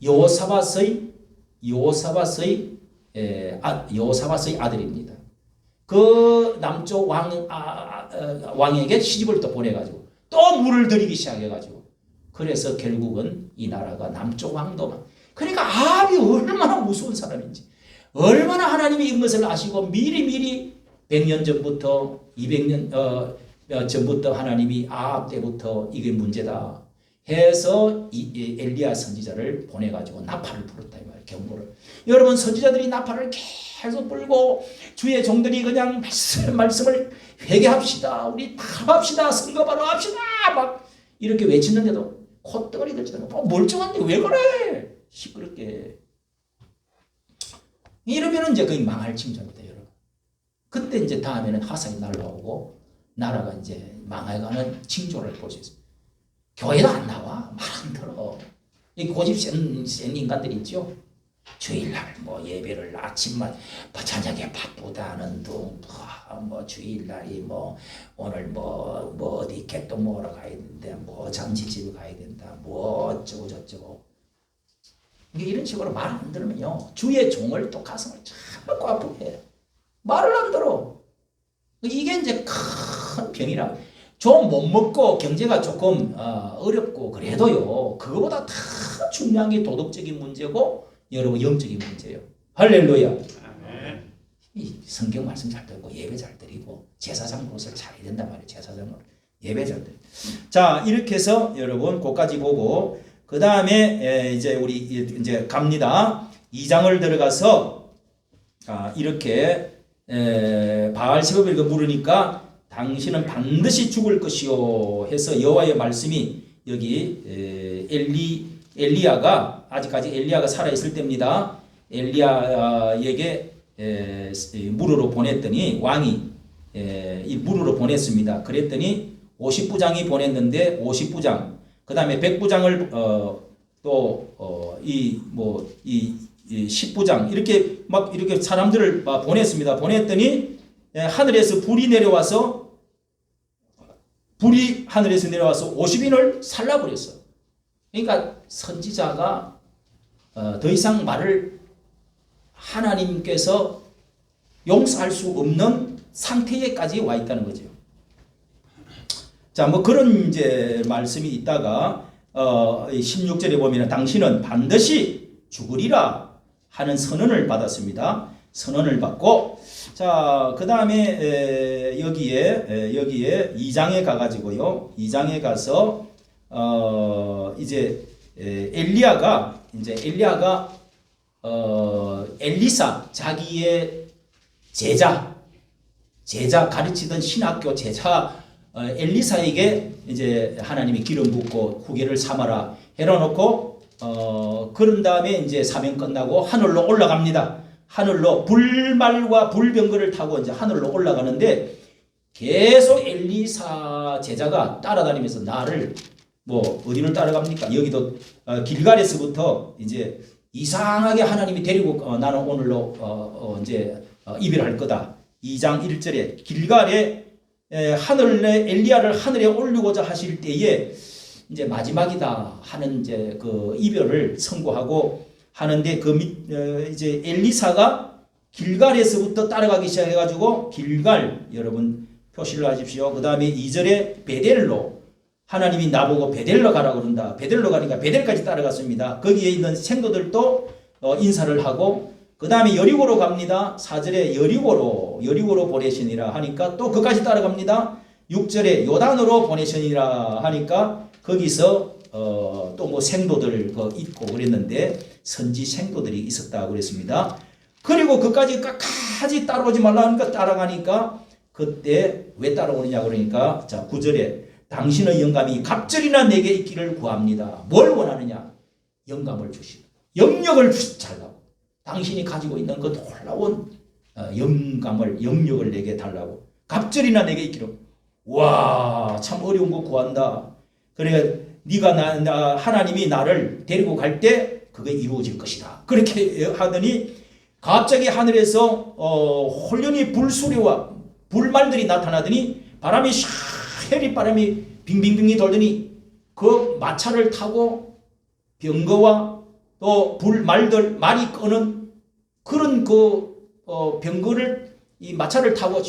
Speaker 3: 여호사밧의 아들입니다. 그 남쪽 왕에게 시집을 또 보내가지고 또 물을 들이기 시작해가지고 그래서 결국은 이 나라가 남쪽 왕도만 그러니까 아합이 얼마나 무서운 사람인지 얼마나 하나님이 이것을 아시고 미리 100년 전부터 200년 전부터 하나님이 아합 때부터 이게 문제다 해서 엘리야 선지자를 보내가지고 나팔을 불었다 이 말이에요. 경고를. 여러분 선지자들이 나팔을 계속 불고 주의 종들이 그냥 말씀을 회개합시다. 우리 합시다. 선거 바로 합시다. 막 이렇게 외치는데도 콧등어리 들지도 않고 멀쩡한데 왜 그래? 시끄럽게. 이러면 이제 거의 망할 징조입니다, 여러분. 그때 이제 다음에는 화살이 날라오고 나라가 이제 망해가는 징조를 볼 수 있습니다. 교회도 안 나와. 말 안 들어. 이 고집 센 인간들이 있죠. 주일날 뭐 예배를 아침만 저녁에 바쁘다는 둥, 뭐 주일날이 뭐 오늘 뭐 어디 개똥 먹으러 가야 된다, 뭐 잔치집에 가야 된다, 뭐 어쩌고 저쩌고. 이런 식으로 말 안 들으면요, 주의 종을 또 가슴을 자꾸 아프게 해요. 말을 안 들어. 이게 이제 큰 병이라. 좀 못 먹고 경제가 조금 어렵고 그래도요, 그거보다 더 중요한 게 도덕적인 문제고 여러분 영적인 문제예요. 할렐루야. 아멘. 이 성경 말씀 잘 듣고 예배 잘 드리고 제사장 노릇을 잘해야 된단 말이에요. 제사장 노릇. 예배 잘 드리고. 자, 이렇게 해서 여러분 그까지 보고 그 다음에 이제 우리 이제 갑니다. 2장을 들어가서 이렇게 바알세바를 물으니까 당신은 반드시 죽을 것이요 해서 여호와의 말씀이 여기 엘리야가 아직까지 엘리야가 살아 있을 때입니다. 엘리야에게 물으러 보냈더니 왕이 이 물으러 보냈습니다. 그랬더니 50부장이 보냈는데 50부장 그 다음에 100부장을 또 이 10부장 이렇게 막 이렇게 사람들을 보냈습니다. 보냈더니 하늘에서 불이 내려와서 50인을 살라버렸어. 그러니까 선지자가 더 이상 말을 하나님께서 용서할 수 없는 상태에까지 와 있다는 거죠. 자, 뭐 그런 이제 말씀이 있다가 16절에 보면 당신은 반드시 죽으리라 하는 선언을 받았습니다. 선언을 받고 자, 그 다음에 여기에 2장에 가가지고요. 2장에 가서 이제 엘리야가 엘리사 자기의 제자 가르치던 신학교 제자 엘리사에게 이제 하나님이 기름 붓고 후계를 삼아라 해놓고 그런 다음에 이제 사명 끝나고 하늘로 올라갑니다. 하늘로 불말과 불병거를 타고 이제 하늘로 올라가는데 계속 엘리사 제자가 따라다니면서 나를 뭐 어디를 따라갑니까? 여기도 길갈에서부터 이제 이상하게 하나님이 데리고 나는 오늘로 이제 이별할 거다. 2장 1절에 길갈에 하늘에 엘리야를 하늘에 올리고자 하실 때에 이제 마지막이다 하는 이제 그 이별을 선고하고 하는데 이제 엘리사가 길갈에서부터 따라가기 시작해가지고 길갈 여러분 표시를 하십시오. 그 다음에 2절에 베델로 하나님이 나보고 베델로 가라 그런다. 베델로 가니까 베델까지 따라갔습니다. 거기에 있는 생도들도 인사를 하고 그 다음에 여리고로 갑니다. 4절에 여리고로 보내시니라 하니까 또 그까지 따라갑니다. 6절에 요단으로 보내시니라 하니까 거기서 또 뭐 생도들 있고 그랬는데 선지 생도들이 있었다고 그랬습니다. 그리고 그까지 따라오지 말라 하니까 따라가니까 그때 왜 따라오느냐 그러니까 자 9절에 당신의 영감이 갑절이나 내게 있기를 구합니다. 뭘 원하느냐? 영감을 주시고 영력을 달라고. 당신이 가지고 있는 그 놀라운 영력을 내게 달라고. 갑절이나 내게 있기를. 와, 참 어려운 거 구한다. 그래 네가 하나님이 나를 데리고 갈 때 그게 이루어질 것이다. 그렇게 하더니 갑자기 하늘에서 홀련히 불수레와 불말들이 나타나더니 바람이 해리바람이 빙빙빙이 돌더니 그 마차를 타고 병거와 또 불말들 말이 끄는 그런 병거를 이 마차를 타고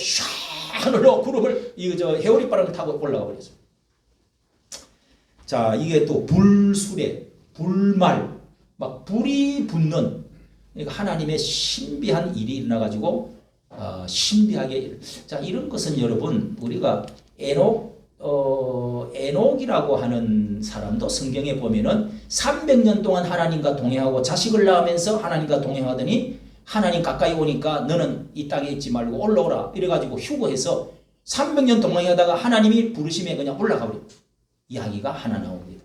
Speaker 3: 하늘로 구름을 해오리바람을 타고 올라가 버렸어요. 자, 이게 또 불수레, 불말, 막 불이 붙는 그러니까 하나님의 신비한 일이 일어나가지고 신비하게 자 이런 것은 여러분 우리가 에녹이라고 하는 사람도 성경에 보면은 300년 동안 하나님과 동행하고 자식을 낳으면서 하나님과 동행하더니 하나님 가까이 오니까 너는 이 땅에 있지 말고 올라오라 이래가지고 휴거해서 300년 동행하다가 하나님이 부르심에 그냥 올라가 버려. 이야기가 하나 나옵니다.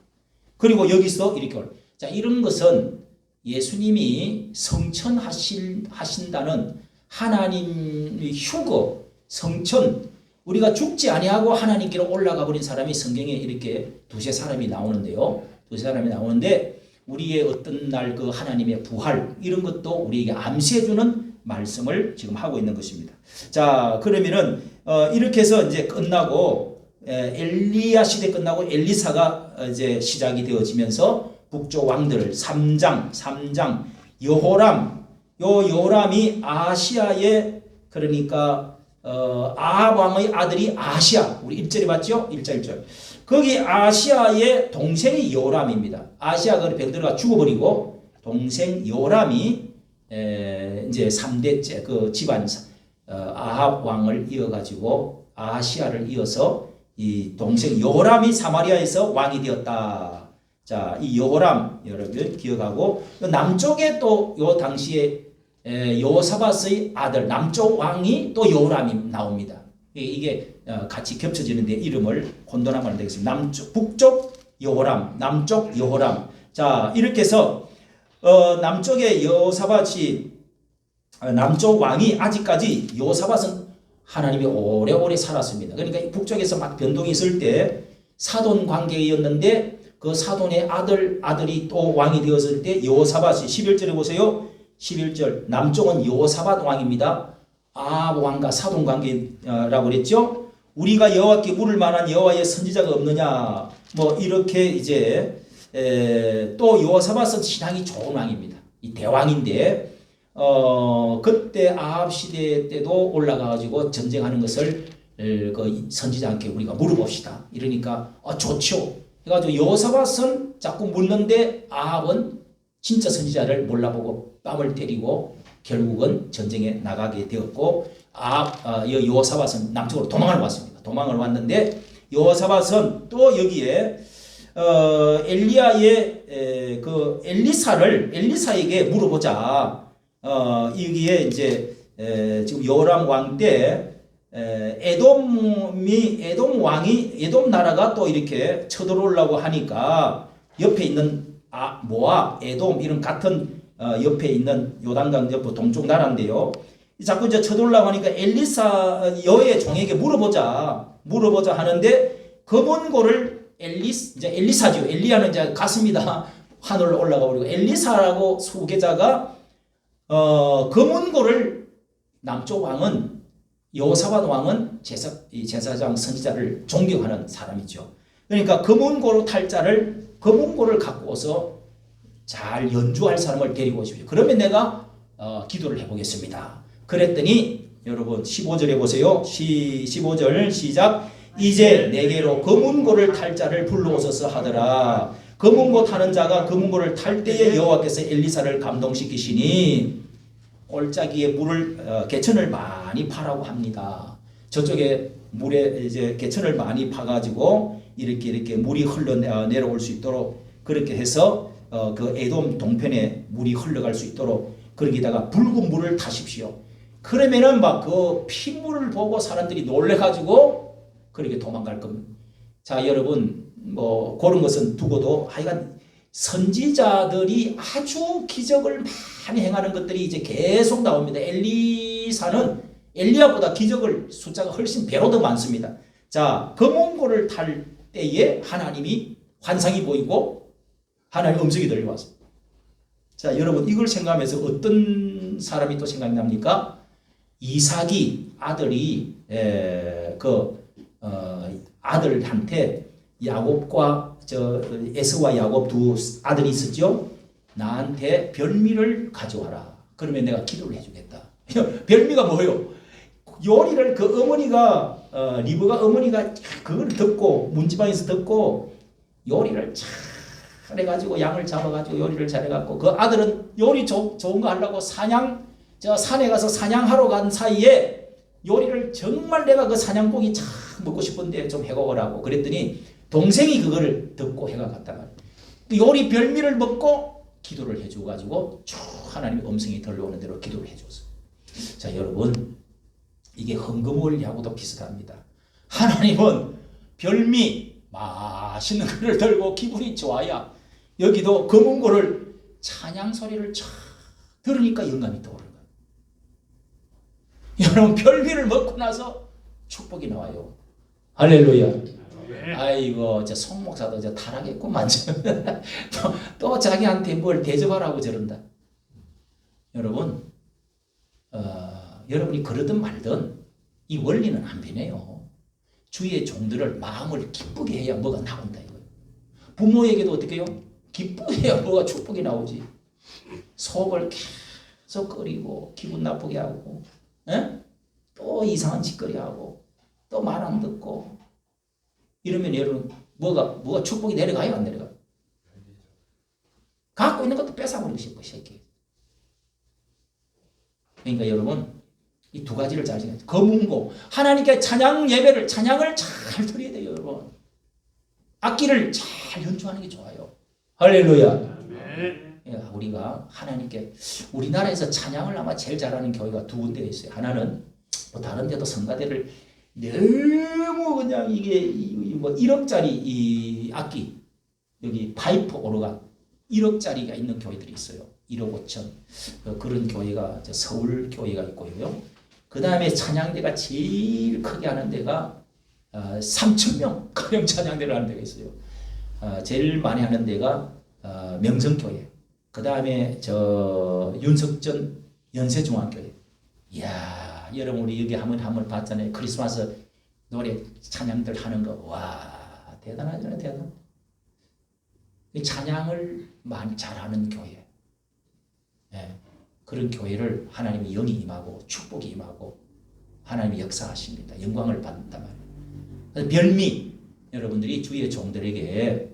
Speaker 3: 그리고 여기서 이렇게 자, 이런 것은 예수님이 성천하신다는 하나님의 휴거, 성천, 우리가 죽지 아니하고 하나님께로 올라가 버린 사람이 성경에 이렇게 두세 사람이 나오는데요. 두세 사람이 나오는데 우리의 어떤 날 그 하나님의 부활 이런 것도 우리에게 암시해주는 말씀을 지금 하고 있는 것입니다. 자, 그러면은 이렇게 해서 이제 끝나고 엘리야 시대 끝나고 엘리사가 이제 시작이 되어지면서 북쪽 왕들 3장 여호람, 여호람이 아시아의 그러니까 아합 왕의 아들이 아시아, 우리 1절에 봤죠? 1절. 거기 아시아의 동생이 여호람입니다. 아시아가 병들어가 죽어버리고 동생 여호람이 이제 3대째 그 집안 아합 왕을 이어가지고 아시아를 이어서 이 동생 여호람이 사마리아에서 왕이 되었다. 자, 이 여호람 여러분 기억하고 남쪽에 또 요 당시에 여호사밧의 아들 남쪽 왕이 또 여호람이 나옵니다. 이게 같이 겹쳐지는데 이름을 혼돈하면 안 되겠습니다. 남쪽, 북쪽 여호람, 남쪽 여호람. 자, 이렇게 해서 남쪽의 여호사밧이 남쪽 왕이 아직까지 여호사밧은 하나님이 오래오래 살았습니다. 그러니까 북쪽에서 막 변동이 있을 때 사돈 관계였는데 그 사돈의 아들이 또 왕이 되었을 때 여호사밧이 11절에 보세요. 11절 남쪽은 여호사밧 왕입니다. 아합 왕과 사돈 관계라고 그랬죠. 우리가 여호와께 물을 만한 여호와의 선지자가 없느냐 뭐 이렇게 이제 또 여호사밧은 신앙이 좋은 왕입니다. 이 대왕인데 그때 아합 시대 때도 올라가가지고 전쟁하는 것을 그 선지자한테 우리가 물어봅시다. 이러니까 좋죠. 그래가지고 여호사밧은 자꾸 묻는데 아합은 진짜 선지자를 몰라보고 뺨을 때리고 결국은 전쟁에 나가게 되었고 여호사밧은 남쪽으로 도망을 왔습니다. 도망을 왔는데 여호사밧은 또 여기에 엘리야의 그 엘리사에게 물어보자. 여기에 이제 지금 여호람 왕 때 에돔 나라가 또 이렇게 쳐들어오려고 하니까 옆에 있는 모압, 에돔 이런 같은 옆에 있는 요단강 옆 동쪽 나라인데요. 자꾸 이제 쳐들어오려고 하니까 엘리사 여의 종에게 물어보자 하는데 검은고를 이제 엘리사죠. 엘리야는 이제 갔습니다. 하늘로 올라가 버리고 엘리사라고 후계자가 검은고를 남쪽 왕은 여호사밧 왕은 제사장 선지자를 존경하는 사람이죠. 그러니까 검은고로 검은고를 갖고 와서 잘 연주할 사람을 데리고 오십시오. 그러면 내가 기도를 해보겠습니다. 그랬더니 여러분 15절에 보세요. 15절 시작. 이제 내게로 검은고를 탈 자를 불러오소서 하더라. 검은고 타는 자가 검은고를 탈 때에 여호와께서 엘리사를 감동시키시니 올짜기에 물을 개천을 많이 파라고 합니다. 저쪽에 물에 이제 개천을 많이 파가지고 이렇게 물이 흘러 내려올 수 있도록 그렇게 해서 그 에돔 동편에 물이 흘러갈 수 있도록 거기다가 붉은 물을 타십시오. 그러면은 막 그 핏물을 보고 사람들이 놀래가지고 그렇게 도망갈 겁니다. 자, 여러분 뭐 그런 것은 두고도 하여간 선지자들이 아주 기적을 많이 행하는 것들이 이제 계속 나옵니다. 엘리사는 엘리야보다 기적을 숫자가 훨씬 배로 더 많습니다. 자, 검은고를 탈 때에 하나님이 환상이 보이고 하나님 음성이 들려왔습니다. 자, 여러분 이걸 생각하면서 어떤 사람이 또 생각이 납니까? 이삭이 아들이 아들한테 야곱과 에서와 야곱 두 아들이 있었죠. 나한테 별미를 가져와라. 그러면 내가 기도를 해주겠다. 별미가 뭐예요? 요리를 그 어머니가 리브가 어머니가 그걸 듣고 문지방에서 듣고 요리를 잘해가지고 양을 잡아가지고 요리를 잘해갖고 그 아들은 요리 좋은 거 하려고 산에 가서 사냥하러 간 사이에 요리를 정말 내가 그 사냥고기 참 먹고 싶은데 좀 해먹으라고 그랬더니 동생이 그거를 듣고 해가 갔다가 요리 별미를 먹고 기도를 해줘가지고 쭉 하나님의 음성이 들려오는 대로 기도를 해줬어요. 자, 여러분, 이게 헌금원리하고도 비슷합니다. 하나님은 별미 맛있는 거를 들고 기분이 좋아야 여기도 검은고를 찬양 소리를 쫙 들으니까 영감이 떠오르는 거예요. 여러분, 별미를 먹고 나서 축복이 나와요. 할렐루야. 아이고, 저 송목사도 저 타락했구만. 또 자기한테 뭘 대접하라고 저런다. 여러분, 여러분이 그러든 말든 이 원리는 안 변해요. 주의 종들을 마음을 기쁘게 해야 뭐가 나온다 이거예요. 부모에게도 어떻게 해요? 기쁘게 해야 뭐가 축복이 나오지. 속을 계속 끓이고 기분 나쁘게 하고, 에? 또 이상한 짓거리 하고, 또 말 안 듣고 이러면 여러분 뭐가 축복이 내려가요, 안 내려가요? 갖고 있는 것도 뺏어버리고 싶고 새끼. 그러니까 여러분, 이 두 가지를 잘 생각해요. 거문고, 하나님께 찬양을 잘 드려야 돼요, 여러분. 악기를 잘 연주하는 게 좋아요. 할렐루야. 우리가 하나님께, 우리나라에서 찬양을 아마 제일 잘하는 교회가 두 군데가 있어요. 하나는 뭐 다른 데도 성가대를 너무 그냥 이게 뭐 1억짜리 이 악기, 여기 파이프 오르간 1억짜리가 있는 교회들이 있어요. 1억 5천. 그런 교회가 서울 교회가 있고요. 그 다음에 찬양대가 제일 크게 하는 데가 3,000명 가량 찬양대를 하는 데가 있어요. 제일 많이 하는 데가 명성교회. 그 다음에 저 윤석전 연세중앙교회. 이야, 여러분 우리 여기 한번 봤잖아요. 크리스마스 노래 찬양들 하는 거. 와, 대단하잖아요, 대단. 찬양을 많이 잘하는 교회. 예, 그런 교회를 하나님이 영이 임하고 축복이 임하고 하나님이 역사하십니다. 영광을 받는단 말이에요. 별미, 여러분들이 주의 종들에게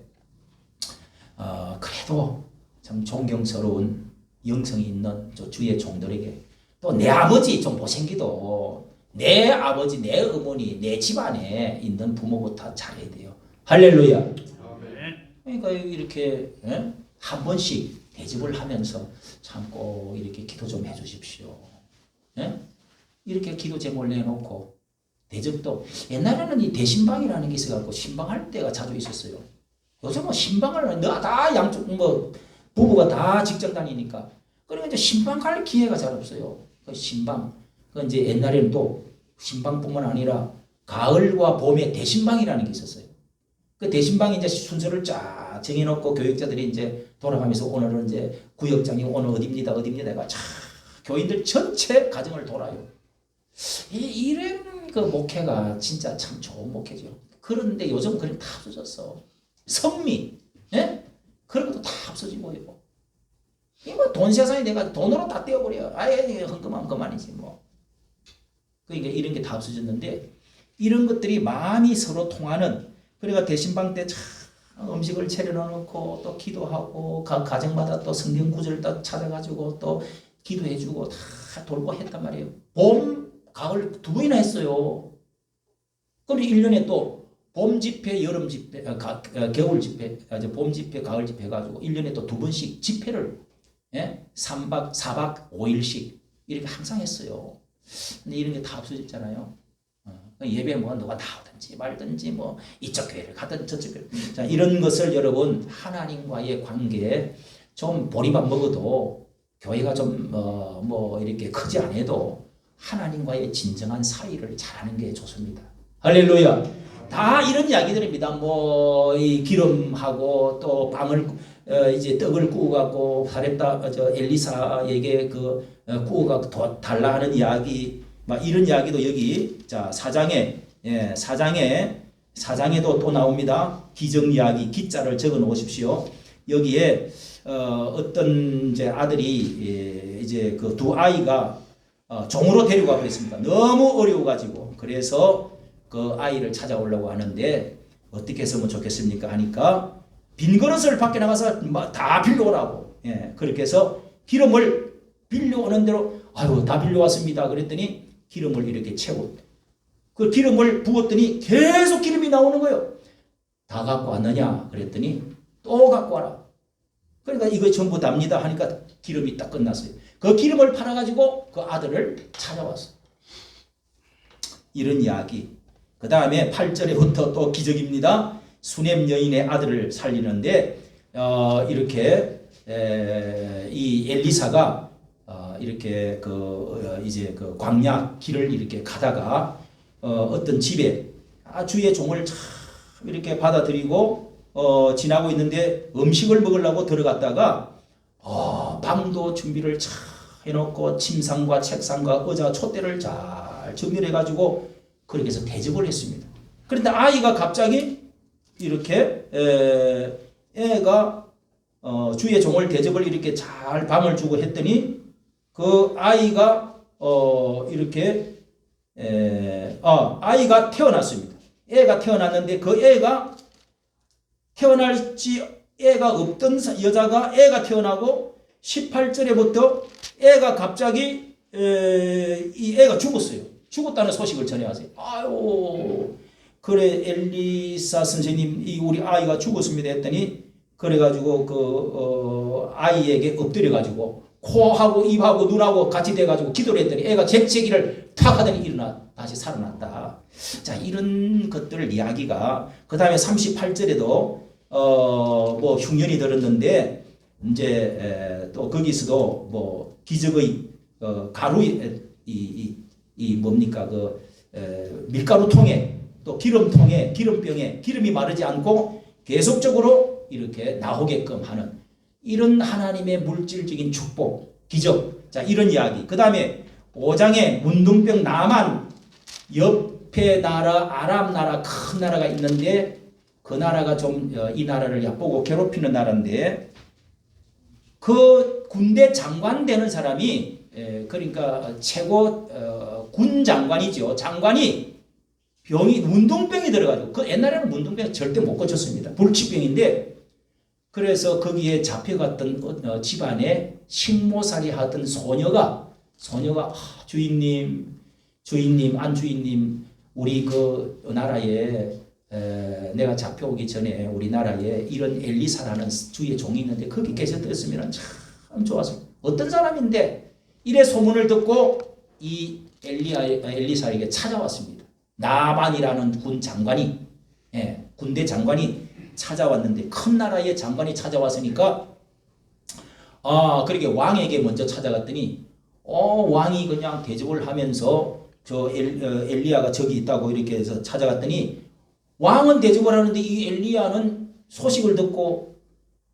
Speaker 3: 그래도 참 존경스러운 영성이 있는 주의 종들에게, 또 내 아버지 좀 못생기도 내 아버지, 내 어머니, 내 집안에 있는 부모부터 잘해야 돼요. 할렐루야. 그러니까 이렇게 한 번씩 대접을 하면서 참고 이렇게 기도 좀 해주십시오. 이렇게 기도 제목을 내놓고 대접도, 옛날에는 이 대신방이라는 게 있어갖고 신방할 때가 자주 있었어요. 요즘은 신방을 다 양쪽 뭐 부부가 다 직장 다니니까, 그러니까 이제 신방 갈 기회가 잘 없어요. 그 신방, 그 이제 옛날에는 또 신방뿐만 아니라 가을과 봄에 대신방이라는 게 있었어요. 그 대신방이 이제 순서를 쫙 정해놓고 교육자들이 이제 돌아가면서 오늘은 이제 구역장이 오늘 어디입니다 해가 쫙 교인들 전체 가정을 돌아요. 이런 그 목회가 진짜 참 좋은 목회죠. 그런데 요즘 그런 다 없어졌어. 성미, 예? 그런 것도 다 없어지고요. 이거 돈 세상에 내가 돈으로 다 떼어버려. 아예 헌금하면 그만이지 뭐. 그러니까 이런 게 다 없어졌는데, 이런 것들이 마음이 서로 통하는, 그러니까 대신방 때 참 음식을 차려놓고 또 기도하고 각 가정마다 또 성경 구절을 또 찾아가지고 또 기도해주고 다 돌고 했단 말이에요. 봄, 가을 두 번이나 했어요. 그리고 1년에 또 봄 집회, 여름 집회, 겨울 집회, 봄 집회, 가을 집회 해가지고 1년에 또 두 번씩 집회를 3박, 4박 5일씩 이렇게 항상 했어요. 근데 이런 게 다 없어졌잖아요. 예배 뭐 누가 나오든지 말든지 뭐 이쪽 교회를 가든 저쪽 교회. 자, 이런 것을 여러분 하나님과의 관계에 좀 보리밥 먹어도 교회가 좀 뭐 이렇게 크지 않아도 하나님과의 진정한 사이를 잘하는 게 좋습니다. 할렐루야. 다 이런 이야기들입니다. 뭐 이 기름하고 또 빵을 이제 떡을 구워갖고 사렙다 엘리사에게 그 구워갖고 달라 하는 이야기, 막 이런 이야기도 여기 자 4장에도 또 나옵니다. 기정 이야기 기자를 적어 놓으십시오. 여기에 어떤 이제 아들이 이제 그 두 아이가 종으로 데리고 가버렸습니다. 너무 어려워가지고. 그래서 그 아이를 찾아오려고 하는데 어떻게 했으면 좋겠습니까 하니까 빈 그릇을 밖에 나가서 다 빌려오라고. 예, 그렇게 해서 기름을 빌려오는 대로 아유 다 빌려왔습니다. 그랬더니 기름을 이렇게 채우고 그 기름을 부었더니 계속 기름이 나오는 거예요. 다 갖고 왔느냐 그랬더니 또 갖고 와라. 그러니까 이거 전부 답니다 하니까 기름이 딱 끝났어요. 그 기름을 팔아가지고 그 아들을 찾아왔어. 이런 이야기. 그 다음에 8절에부터 또 기적입니다. 수넴 여인의 아들을 살리는데 이렇게 이 엘리사가 이렇게 이제 그 광야 길을 이렇게 가다가 어떤 집에 주의 종을 참 이렇게 받아들이고 지나고 있는데 음식을 먹으려고 들어갔다가 방도 준비를 잘 해놓고 침상과 책상과 의자 촛대를 잘 정렬해 가지고 그렇게 해서 대접을 했습니다. 그런데 아이가 갑자기 이렇게 애가 주의 종을 대접을 이렇게 잘 밤을 주고 했더니 그 아이가 이렇게 아이가 태어났습니다. 애가 태어났는데 그 애가 태어날지 애가 없던 여자가 애가 태어나고 18절에부터 애가 갑자기 이 애가 죽었어요. 죽었다는 소식을 전해왔어요. 아유 그래 엘리사 선생님 이 우리 아이가 죽었습니다 했더니 그래가지고 그 아이에게 엎드려가지고 코하고 입하고 눈하고 같이 돼가지고 기도를 했더니 애가 잭제기를 탁 하더니 일어나 다시 살아났다. 자 이런 것들 이야기가 그 다음에 38절에도 뭐 흉년이 들었는데 이제 또 거기서도 뭐 기적의 가루의 이 뭡니까 그 밀가루통에 또 기름통에 기름병에 기름이 마르지 않고 계속적으로 이렇게 나오게끔 하는 이런 하나님의 물질적인 축복 기적 자 이런 이야기 그 다음에 5장에 문둥병 나만 옆에 나라 아람 나라 큰 나라가 있는데 그 나라가 좀 이 나라를 얕보고 괴롭히는 나라인데 그 군대 장관 되는 사람이 그러니까 최고 군 장관이죠. 장관이 병이 문둥병이 들어가지고 그 옛날에는 문둥병 절대 못 고쳤습니다. 불치병인데 그래서 거기에 잡혀갔던 집안에 식모살이 하던 소녀가 주인님 안 주인님 우리 그 나라에 내가 잡혀오기 전에 우리나라에 이런 엘리사라는 주의 종이 있는데 거기 계셨으면 참 좋았을 어떤 사람인데 이래 소문을 듣고 이 엘리사에게 찾아왔습니다. 나만이라는 군 장관이 군대 장관이 찾아왔는데 큰 나라의 장관이 찾아왔으니까 그렇게 왕에게 먼저 찾아갔더니 왕이 그냥 대접을 하면서 저 엘리야가 저기 있다고 이렇게 해서 찾아갔더니 왕은 대접을 하는데 이 엘리야는 소식을 듣고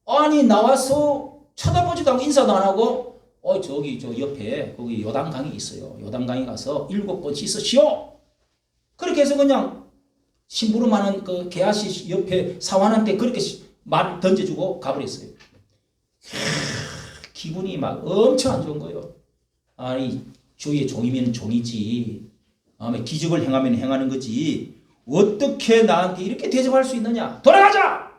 Speaker 3: 아니 나와서 쳐다보지도 않고 인사도 안 하고 저기 저 옆에 거기 요단강이 있어요. 요단강에 가서 7번 씻으시오. 그렇게 해서 그냥 심부름하는 그 게하시 옆에 사환한테 그렇게 말을 던져주고 가버렸어요. 기분이 막 엄청 안 좋은 거예요. 아니 주의 종이면 종이지. 기적을 행하면 행하는 거지. 어떻게 나한테 이렇게 대접할 수 있느냐? 돌아가자!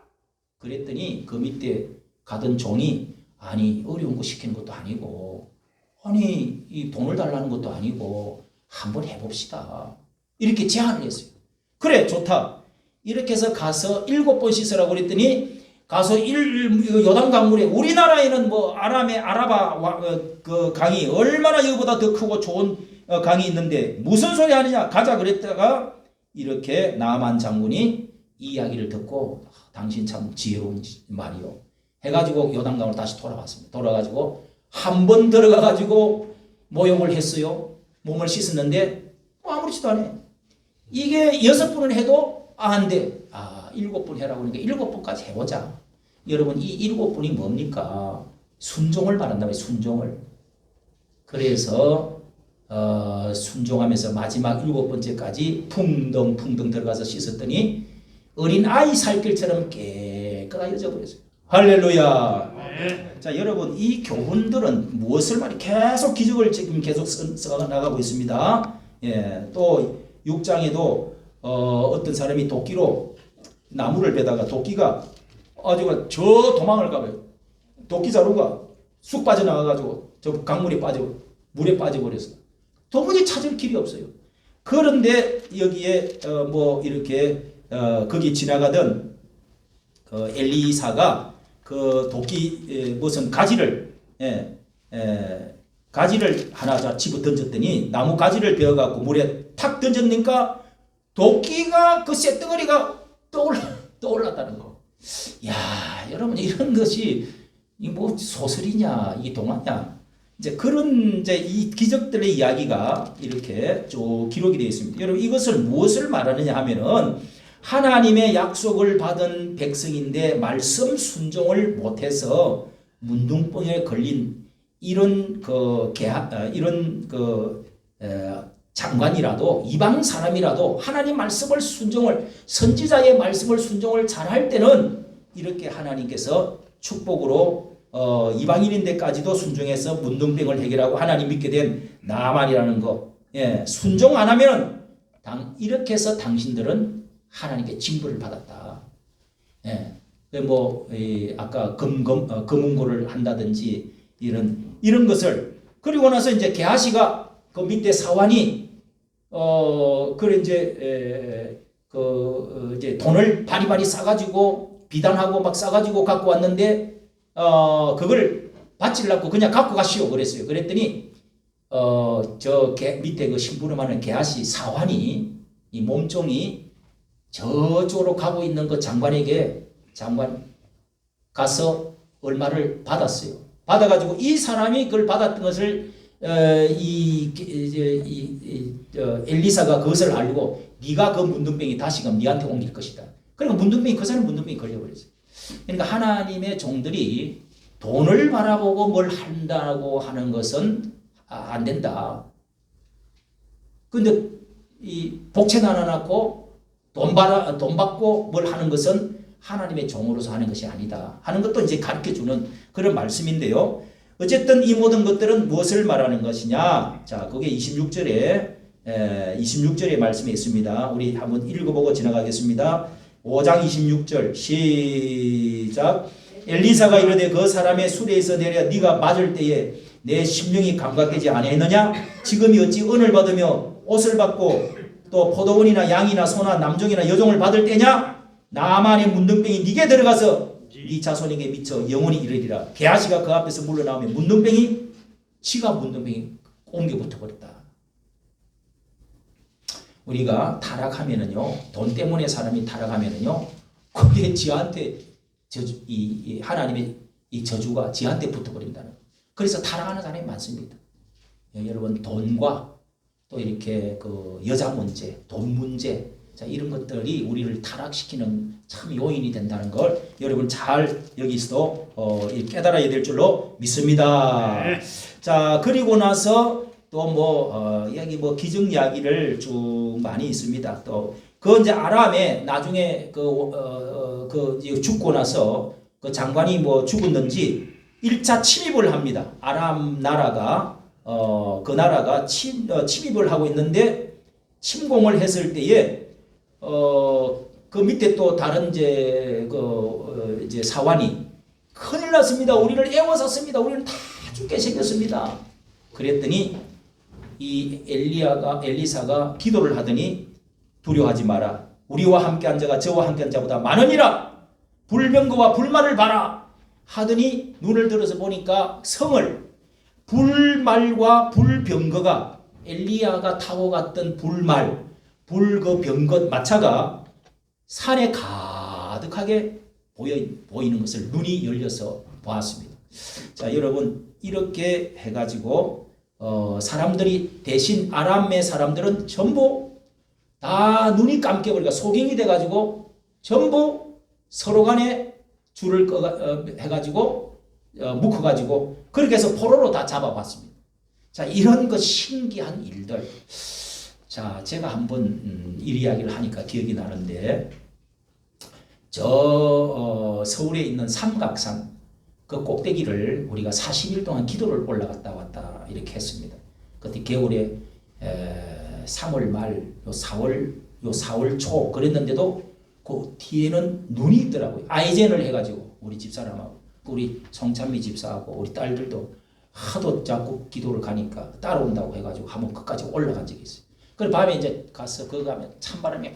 Speaker 3: 그랬더니 그 밑에 가던 종이 아니 어려운 거 시키는 것도 아니고 아니 이 돈을 달라는 것도 아니고 한번 해봅시다. 이렇게 제안을 했어요. 그래 좋다. 이렇게 해서 가서 7번 씻으라고 그랬더니 가서 요단 강물에 우리나라에는 뭐 아라바 그 강이 얼마나 여기보다 더 크고 좋은 강이 있는데 무슨 소리 하느냐 가자 그랬다가 이렇게 나만 장군이 이 이야기를 듣고 당신 참 지혜로운 말이요 해가지고 요단강으로 다시 돌아왔습니다. 돌아가지고 한 번 들어가가지고 모욕을 했어요. 몸을 씻었는데 아무렇지도 않아요. 이게 6번을 해도 안 돼. 7번 해라고 그러니까 7번까지 해보자. 여러분 이 7번이 뭡니까? 순종을 말한다며 순종을. 그래서 순종하면서 마지막 7번째까지 풍덩풍덩 들어가서 씻었더니 어린 아이 살길처럼 깨끗하게 버렸어요. 할렐루야. 네. 자 여러분 이 교훈들은 무엇을 말해 계속 기적을 지금 계속 써 나가고 있습니다. 예, 또 6장에도 어떤 사람이 도끼로 나무를 베다가 도끼가 아주 저 도망을 가봐요. 도끼 자루가 쑥 빠져나가가지고 저 강물에 물에 빠져버렸어. 도무지 찾을 길이 없어요. 그런데 여기에 뭐 이렇게 거기 지나가던 그 엘리사가 그 도끼 무슨 가지를 가지를 하나 집어 던졌더니 나무 가지를 베어갖고 물에 탁 던졌으니까 도끼가 그 쇳덩어리가 떠올랐다는 거. 야, 여러분 이런 것이 이 뭐 소설이냐 이 동화냐 이제 그런 이제 이 기적들의 이야기가 이렇게 쭉 기록이 되어 있습니다. 여러분 이것을 무엇을 말하느냐 하면은 하나님의 약속을 받은 백성인데 말씀 순종을 못해서 문둥병에 걸린 이런 장관이라도 이방 사람이라도 하나님 말씀을 순종을 선지자의 말씀을 순종을 잘할 때는 이렇게 하나님께서 축복으로 이방인인데까지도 순종해서 문둥병을 해결하고 하나님 믿게 된 나만이라는 거. 예, 순종 안 하면 이렇게 해서 당신들은 하나님께 징벌을 받았다. 예, 아까 금은고를 한다든지 이런 것을 그리고 나서 이제 게하시가 그 밑에 사환이 그래 이제 돈을 바리바리 싸가지고 비단하고 막 싸가지고 갖고 왔는데 그걸 바치려고 그냥 갖고 가시오 그랬어요. 그랬더니 밑에 그 심부름하는 게하시 사환이 이 몸종이 저쪽으로 가고 있는 그 장관 가서 얼마를 받았어요. 받아가지고 이 사람이 그걸 받았던 것을 엘리사가 그것을 알고 네가 그 문둥병이 다시금 네한테 옮길 것이다. 그러니까 그 사람 문둥병이 걸려버렸어요. 그러니까 하나님의 종들이 돈을 바라보고 뭘 한다고 하는 것은 안 된다. 근데 이 복채 나눠놓고 돈 받고 뭘 하는 것은 하나님의 종으로서 하는 것이 아니다 하는 것도 이제 가르쳐주는 그런 말씀인데요. 어쨌든 이 모든 것들은 무엇을 말하는 것이냐? 자, 그게 26절에 말씀에 있습니다. 우리 한번 읽어보고 지나가겠습니다. 5장 26절 시작. 엘리사가 이르되 그 사람의 수레에서 내려 네가 맞을 때에 내 심령이 감각되지 아니했느냐? 지금이 어찌 은을 받으며 옷을 받고 또 포도원이나 양이나 소나 남종이나 여종을 받을 때냐? 나만의 문둥병이 네게 들어가서 네 자손에게 미쳐 영원히 이르리라. 게하시가 그 앞에서 물러나오면 지가 문둥병이 옮겨 붙어버렸다. 우리가 타락하면은요, 돈 때문에 사람이 타락하면은요, 그게 지한테 하나님의 이 저주가 지한테 붙어버린다는. 그래서 타락하는 사람이 많습니다. 여러분 돈과 또 이렇게 그 여자 문제, 돈 문제, 자 이런 것들이 우리를 타락시키는 참 요인이 된다는 걸 여러분 잘 여기서도 깨달아야 될 줄로 믿습니다. 네. 자 그리고 나서 또 여기 기적 이야기를 쭉 많이 있습니다. 또 그 이제 아람에 나중에 죽고 나서 그 장관이 죽었는지 1차 침입을 합니다. 아람 나라가 그 나라가 침입을 하고 있는데 침공을 했을 때에 그 밑에 또 다른 이제 사환이 큰일 났습니다. 우리를 애워쌌습니다. 우리는 다 죽게 생겼습니다. 그랬더니 이 엘리사가 기도를 하더니 두려워하지 마라. 우리와 함께 한 자가 저와 함께 한 자보다 많으니라. 불병거와 불말을 봐라. 하더니 눈을 들어서 보니까 성을 불말과 불병거가 엘리야가 타고 갔던 불말 그 병거 마차가 산에 가득하게 보이는 것을 눈이 열려서 보았습니다. 자, 여러분 이렇게 해가지고 사람들이 대신 아람의 사람들은 전부 다 눈이 감겨버리고 소경이 돼가지고 전부 서로 간에 줄을 해가지고 묶어가지고 그렇게 해서 포로로 다 잡아봤습니다. 자, 이런 것 신기한 일들. 자, 제가 한번 이 이야기를 하니까 기억이 나는데 서울에 있는 삼각산 그 꼭대기를 우리가 40일 동안 기도를 올라갔다 왔다 이렇게 했습니다. 그때 겨울에 3월 말, 4월 초 그랬는데도 그 뒤에는 눈이 있더라고요. 아이젠을 해가지고 우리 집사람하고 우리 성찬미 집사하고 우리 딸들도 하도 자꾸 기도를 가니까 따라온다고 해가지고 한번 끝까지 올라간 적이 있어요. 그리고 밤에 이제 가서 거기 가면 찬바람이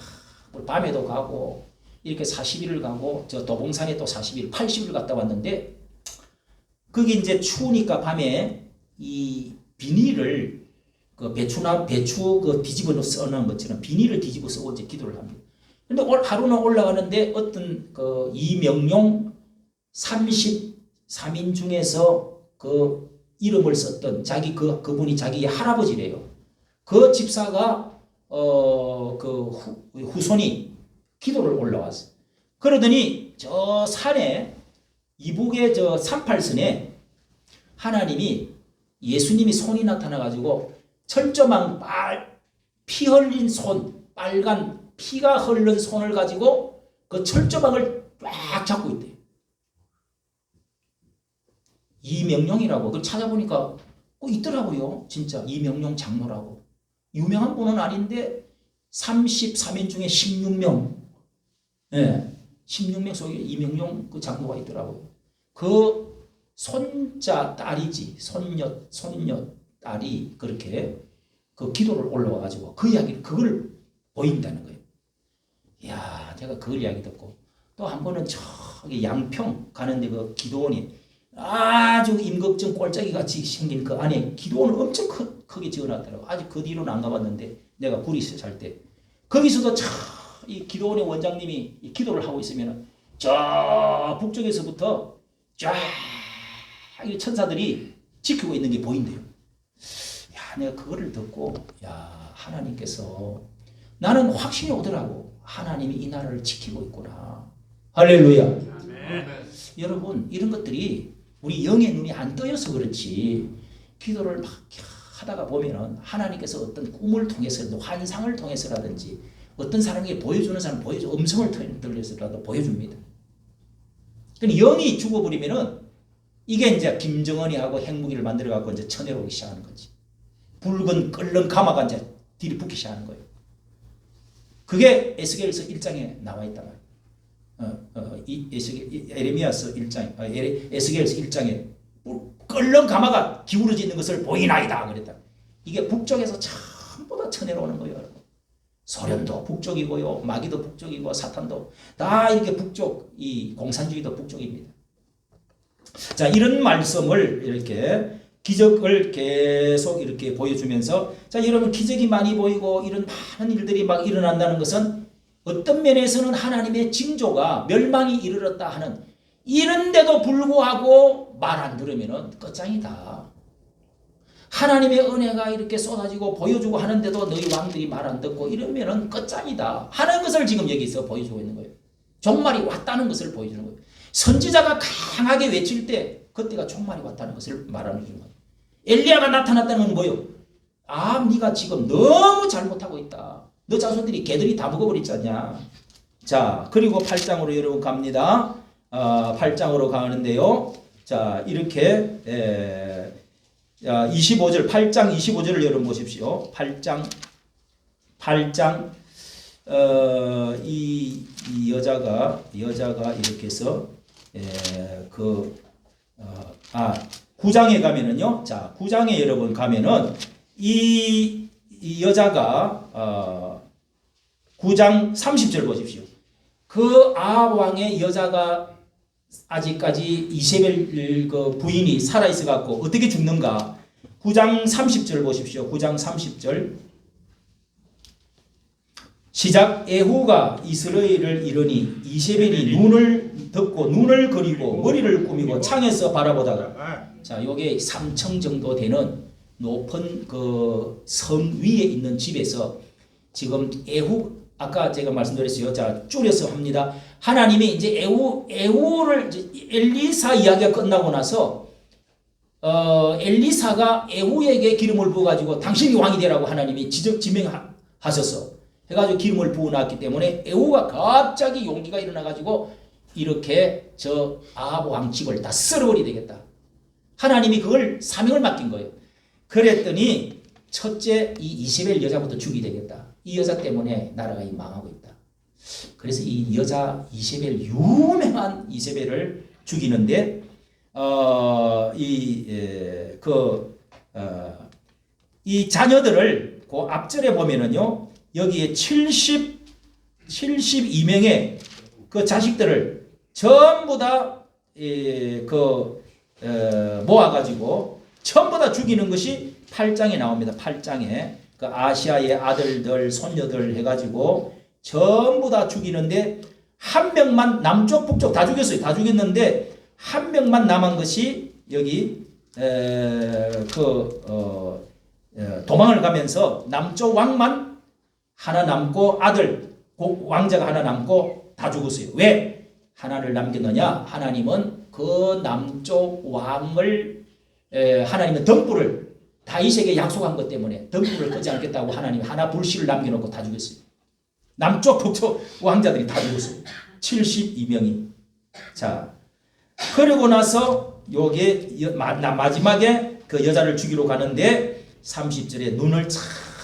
Speaker 3: 막 밤에도 가고 이렇게 40일을 가고 저 도봉산에 또 40일, 80일 갔다 왔는데 거기 이제 추우니까 밤에 이 비닐을 그 배추 그 뒤집어 써놓은 것처럼 비닐을 뒤집어 쓰고 이제 기도를 합니다. 근데 하루는 올라가는데 어떤 그 이명룡 33인 중에서 그 이름을 썼던 그분이 자기 할아버지래요. 그 집사가 그 후손이 기도를 올라왔어. 그러더니 저 산에 이북의 저 38선에 하나님이 예수님이 손이 나타나가지고 철조망 피 흘린 손, 빨간 피가 흐르는 손을 가지고 그 철조망을 쫙 잡고 있대요. 이명룡이라고 그걸 찾아보니까 있더라고요. 진짜 이명룡 장로라고. 유명한 분은 아닌데 33인 중에 16명, 예, 16명 속에 이명룡 그 장로가 있더라고요. 그 손자 딸이지, 손녀 딸이 그렇게 그 기도를 올라와 가지고 그 이야기를 그걸 보인다는 거예요. 이야, 제가 그 이야기 듣고 또 한 번은 저기 양평 가는데 그 기도원이 아주 임꺽정 꼴짜기 같이 생긴 그 안에 기도원을 엄청 크게 지어놨더라고. 아직 그 뒤로는 안 가봤는데 내가 구리에서 살 때 거기서도 이 기도원의 원장님이 이 기도를 하고 있으면 저 북쪽에서부터 쫙 이 천사들이 지키고 있는 게 보인대요. 야, 내가 그거를 듣고 야, 하나님께서 나는 확신이 오더라고. 하나님이 이 나라를 지키고 있구나. 할렐루야. 아멘. 여러분 이런 것들이 우리 영의 눈이 안 떠여서 그렇지 기도를 막 하다가 보면은 하나님께서 어떤 꿈을 통해서라도 환상을 통해서라든지 어떤 사람에게 보여주는 사람 음성을 들려서라도 보여줍니다. 그러니까 영이 죽어버리면은 이게 이제 김정은이 하고 핵무기를 만들어 갖고 이제 쳐내려오기 시작하는 거지. 붉은 끓는 가마가 이제 뒤를 붙기 시작하는 거예요. 그게 에스겔서 1장에 나와 있단 말이에요. 에레미야서 1장, 에스겔서 1장에 끓는 가마가 기울어져 있는 것을 보이나이다 그랬다. 이게 북쪽에서 전부 다 쳐내려오는 거예요. 여러분. 소련도 북쪽이고요, 마귀도 북쪽이고 사탄도 다 이렇게 북쪽, 이 공산주의도 북쪽입니다. 자, 이런 말씀을 이렇게 기적을 계속 이렇게 보여주면서 자, 여러분 기적이 많이 보이고 이런 많은 일들이 막 일어난다는 것은 어떤 면에서는 하나님의 징조가 멸망이 이르렀다 하는 이런데도 불구하고 말 안 들으면은 끝장이다. 하나님의 은혜가 이렇게 쏟아지고 보여주고 하는데도 너희 왕들이 말 안 듣고 이러면은 끝장이다 하는 것을 지금 여기서 보여주고 있는 거예요. 종말이 왔다는 것을 보여주는 거예요. 선지자가 강하게 외칠 때 그때가 종말이 왔다는 것을 말하는 거예요. 엘리야가 나타났다는 건 뭐예요? 아, 네가 지금 너무 잘못하고 있다. 너 자손들이 개들이 다 먹어버리지 않냐. 자, 그리고 8장으로 여러분 갑니다. 8장으로 가는데요. 자, 이렇게 25절, 8장 25절을 여러분 보십시오. 8장 이 여자가 이렇게 해서 9장에 가면은요. 자, 9장에 여러분 가면은 이 여자가 9장 30절 보십시오. 그 아합 왕의 여자가 아직까지 이세벨 그 부인이 살아 있어 갖고 어떻게 죽는가? 9장 30절 보십시오. 9장 30절. 시작. 에후가 이스라엘을 이르니 이세벨이 눈을 덮고 눈을 그리고 머리를 꾸미고 창에서 바라보다가 자, 요게 3층 정도 되는 높은 그 성 위에 있는 집에서 지금 에후 아까 제가 말씀드렸어요. 자, 줄여서 합니다. 하나님이 이제 에후를 엘리사 이야기가 끝나고 나서 엘리사가 에후에게 기름을 부어 가지고 당신이 왕이 되라고 하나님이 지명하셔서 해가지고 기름을 부어놨기 때문에 에후가 갑자기 용기가 일어나가지고 이렇게 저 아합 왕 집을 다 쓸어버리게 되겠다. 하나님이 그걸 사명을 맡긴 거예요. 그랬더니 첫째 이 이세벨 여자부터 죽이 되겠다. 이 여자 때문에 나라가 망하고 있다. 그래서 이 여자 이세벨 유명한 이세벨을 죽이는데 이 자녀들을 그 앞절에 보면은요. 여기에 72명의 그 자식들을 전부 다 모아가지고 전부 다 죽이는 것이 8장에 나옵니다. 8장에 그 아시아의 아들들 손녀들 해가지고 전부 다 죽이는데 한 명만 남쪽 북쪽 다 죽였어요. 다 죽였는데 한 명만 남은 것이 여기 도망을 가면서 남쪽 왕만 하나 남고 아들 왕자가 하나 남고 다 죽었어요. 왜 하나를 남겼느냐? 하나님은 그 남쪽 왕을 하나님은 등불을 다윗에게 약속한 것 때문에 등불을 끄지 않겠다고 하나님 하나 불씨를 남겨놓고 다 죽였어요. 남쪽 북쪽 왕자들이 다 죽었어요. 72명이. 자, 그러고 나서 요게 마지막에 그 여자를 죽이러 가는데 30절에 눈을 착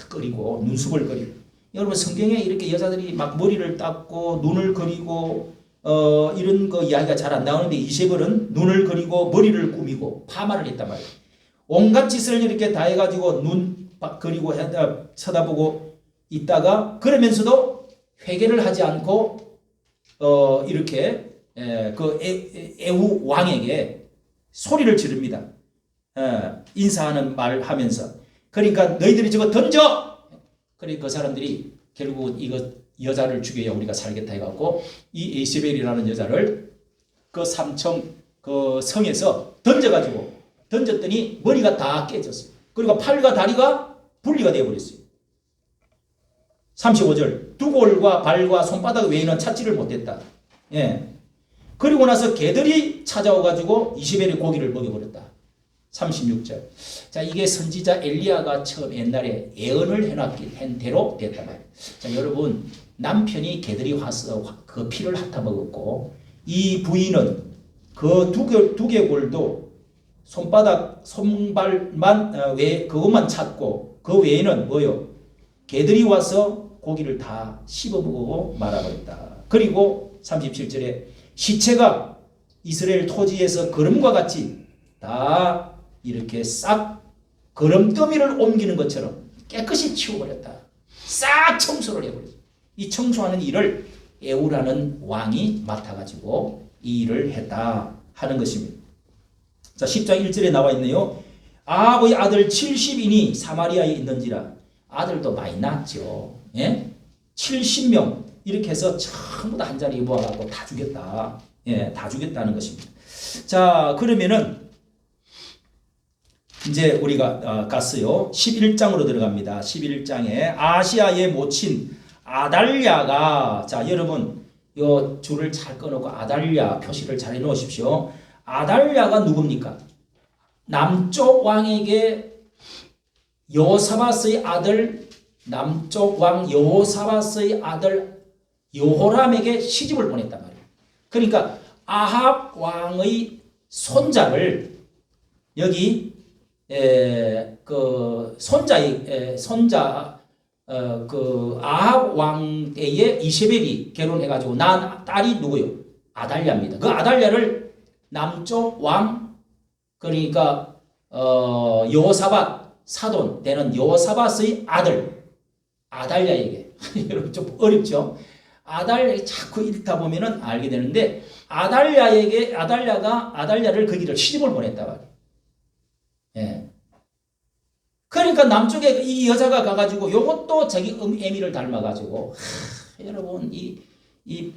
Speaker 3: 그리고 눈썹을 그리고 여러분 성경에 이렇게 여자들이 막 머리를 닦고 눈을 그리고 이런 거 이야기가 잘 안 나오는데 이세벨은 눈을 그리고 머리를 꾸미고 파마를 했단 말이에요. 온갖 짓을 이렇게 다 해가지고 눈 그리고 쳐다보고 있다가 그러면서도 회개를 하지 않고 이렇게 그 에후 왕에게 소리를 지릅니다. 인사하는 말 하면서 그러니까 너희들이 저거 던져. 그러니까 그 사람들이 결국 이거 여자를 죽여야 우리가 살겠다 해갖고 이 에이세벨이라는 여자를 그 삼청 그 성에서 던졌더니 머리가 다 깨졌어요. 그리고 팔과 다리가 분리가 되어버렸어요. 35절 두 골과 발과 손바닥 외에는 찾지를 못했다. 예. 그리고 나서 개들이 찾아와가지고 이세벨의 고기를 먹여버렸다. 36절. 자, 이게 선지자 엘리야가 처음 옛날에 예언을 해놨긴 대로 됐단 말이에요. 자, 여러분 남편이 개들이 와서 그 피를 핥아먹었고 이 부인은 그 두개골도 손발만 그것만 찾고 그 외에는 뭐요? 개들이 와서 고기를 다 씹어먹고 말아버렸다. 그리고 37절에 시체가 이스라엘 토지에서 거름과 같이 다 이렇게 싹 거름더미를 옮기는 것처럼 깨끗이 치워버렸다. 싹 청소를 해버렸다. 이 청소하는 일을 에우라는 왕이 맡아가지고 이 일을 했다 하는 것입니다. 자, 10장 1절에 나와 있네요. 아합의 아들 70인이 사마리아에 있는지라. 아들도 많이 낳았죠. 예? 70명 이렇게 해서 전부 다 한 자리에 모아갖고 다 죽였다. 예, 다 죽였다는 것입니다. 자, 그러면은 이제 우리가 갔어요. 11장으로 들어갑니다. 11장에 아시아의 모친 아달랴가, 자, 여러분 요 줄을 잘 꺼놓고 아달랴 표시를 잘 해놓으십시오. 아달랴가 누굽니까? 남쪽 왕에게 여호사밧의 아들, 남쪽 왕 여호사밧의 아들 여호람에게 시집을 보냈단 말이에요. 그러니까 아합 왕의 손자를 여기 그 손자 그 아합 왕 때에 이세벨이 결혼해가지고 낳은 딸이 누구요? 아달랴입니다. 그 아달랴를 남쪽 왕 그러니까 여호사밧 사돈 되는 여호사밧의 아들 아달랴에게 여러분 좀 어렵죠? 아달랴 자꾸 읽다 보면은 알게 되는데 아달랴를 거기를 시집을 보냈다 말이에요. 예. 그러니까 남쪽에 이 여자가 가가지고 요것도 자기 애미를 닮아가지고 여러분 이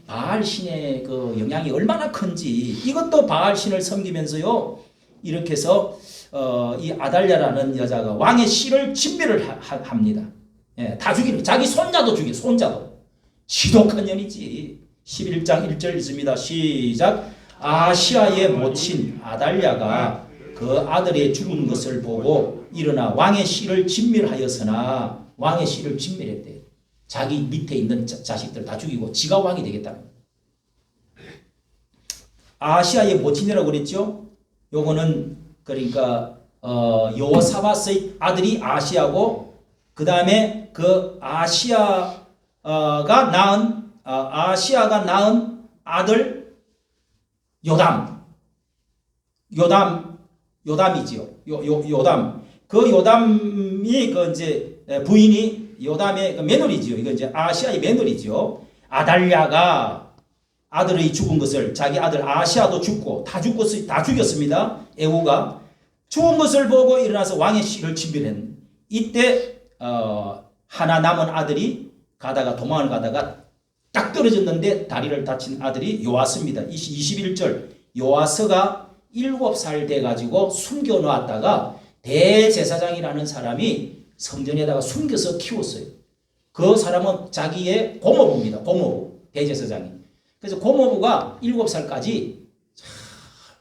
Speaker 3: 바알 신의 그 영향이 얼마나 큰지 이것도 바알 신을 섬기면서요 이렇게 해서 이 아달랴라는 여자가 왕의 씨를 진멸을 합니다. 예, 다 죽이는 자기 손자도 죽여 손자도 지독한 년이지. 11장 1절 있습니다. 시작. 아시아의 모친 아달랴가 그 아들의 죽은 것을 보고 일어나 왕의 씨를 진멸하였으나 왕의 씨를 진멸했대. 자기 밑에 있는 자식들 다 죽이고 지가 왕이 되겠다는 거예요. 아시아의 모친이라고 그랬죠. 요거는 그러니까 여호사밧의 아들이 아시아고 그 다음에 그 아시아가 낳은 아들 요담이지요. 요담. 그 요담이 그 이제 부인이 요담의 그 며느리지요. 이거 이제 아시아의 며느리지요. 아달랴가 아들의 죽은 것을 자기 아들 아시아도 죽고 다 죽였습니다. 에후가 죽은 것을 보고 일어나서 왕의 씨를 침변했는데 이때 하나 남은 아들이 도망을 가다가 딱 떨어졌는데 다리를 다친 아들이 요아스입니다. 21절 요아스가 7살 돼가지고 숨겨놓았다가 대제사장이라는 사람이 성전에다가 숨겨서 키웠어요. 그 사람은 자기의 고모부입니다. 고모부 대제사장이. 그래서 고모부가 7살까지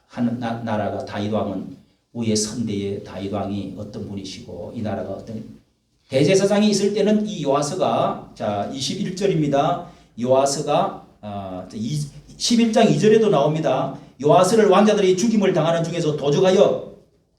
Speaker 3: 한 나라가 다윗왕은 우리의 선대의 다윗왕이 어떤 분이시고 이 나라가 어떤 대제사장이 있을 때는 이 요아스가 자 21절입니다. 요아스가 11장 2절에도 나옵니다. 요아스를 왕자들이 죽임을 당하는 중에서 도적하여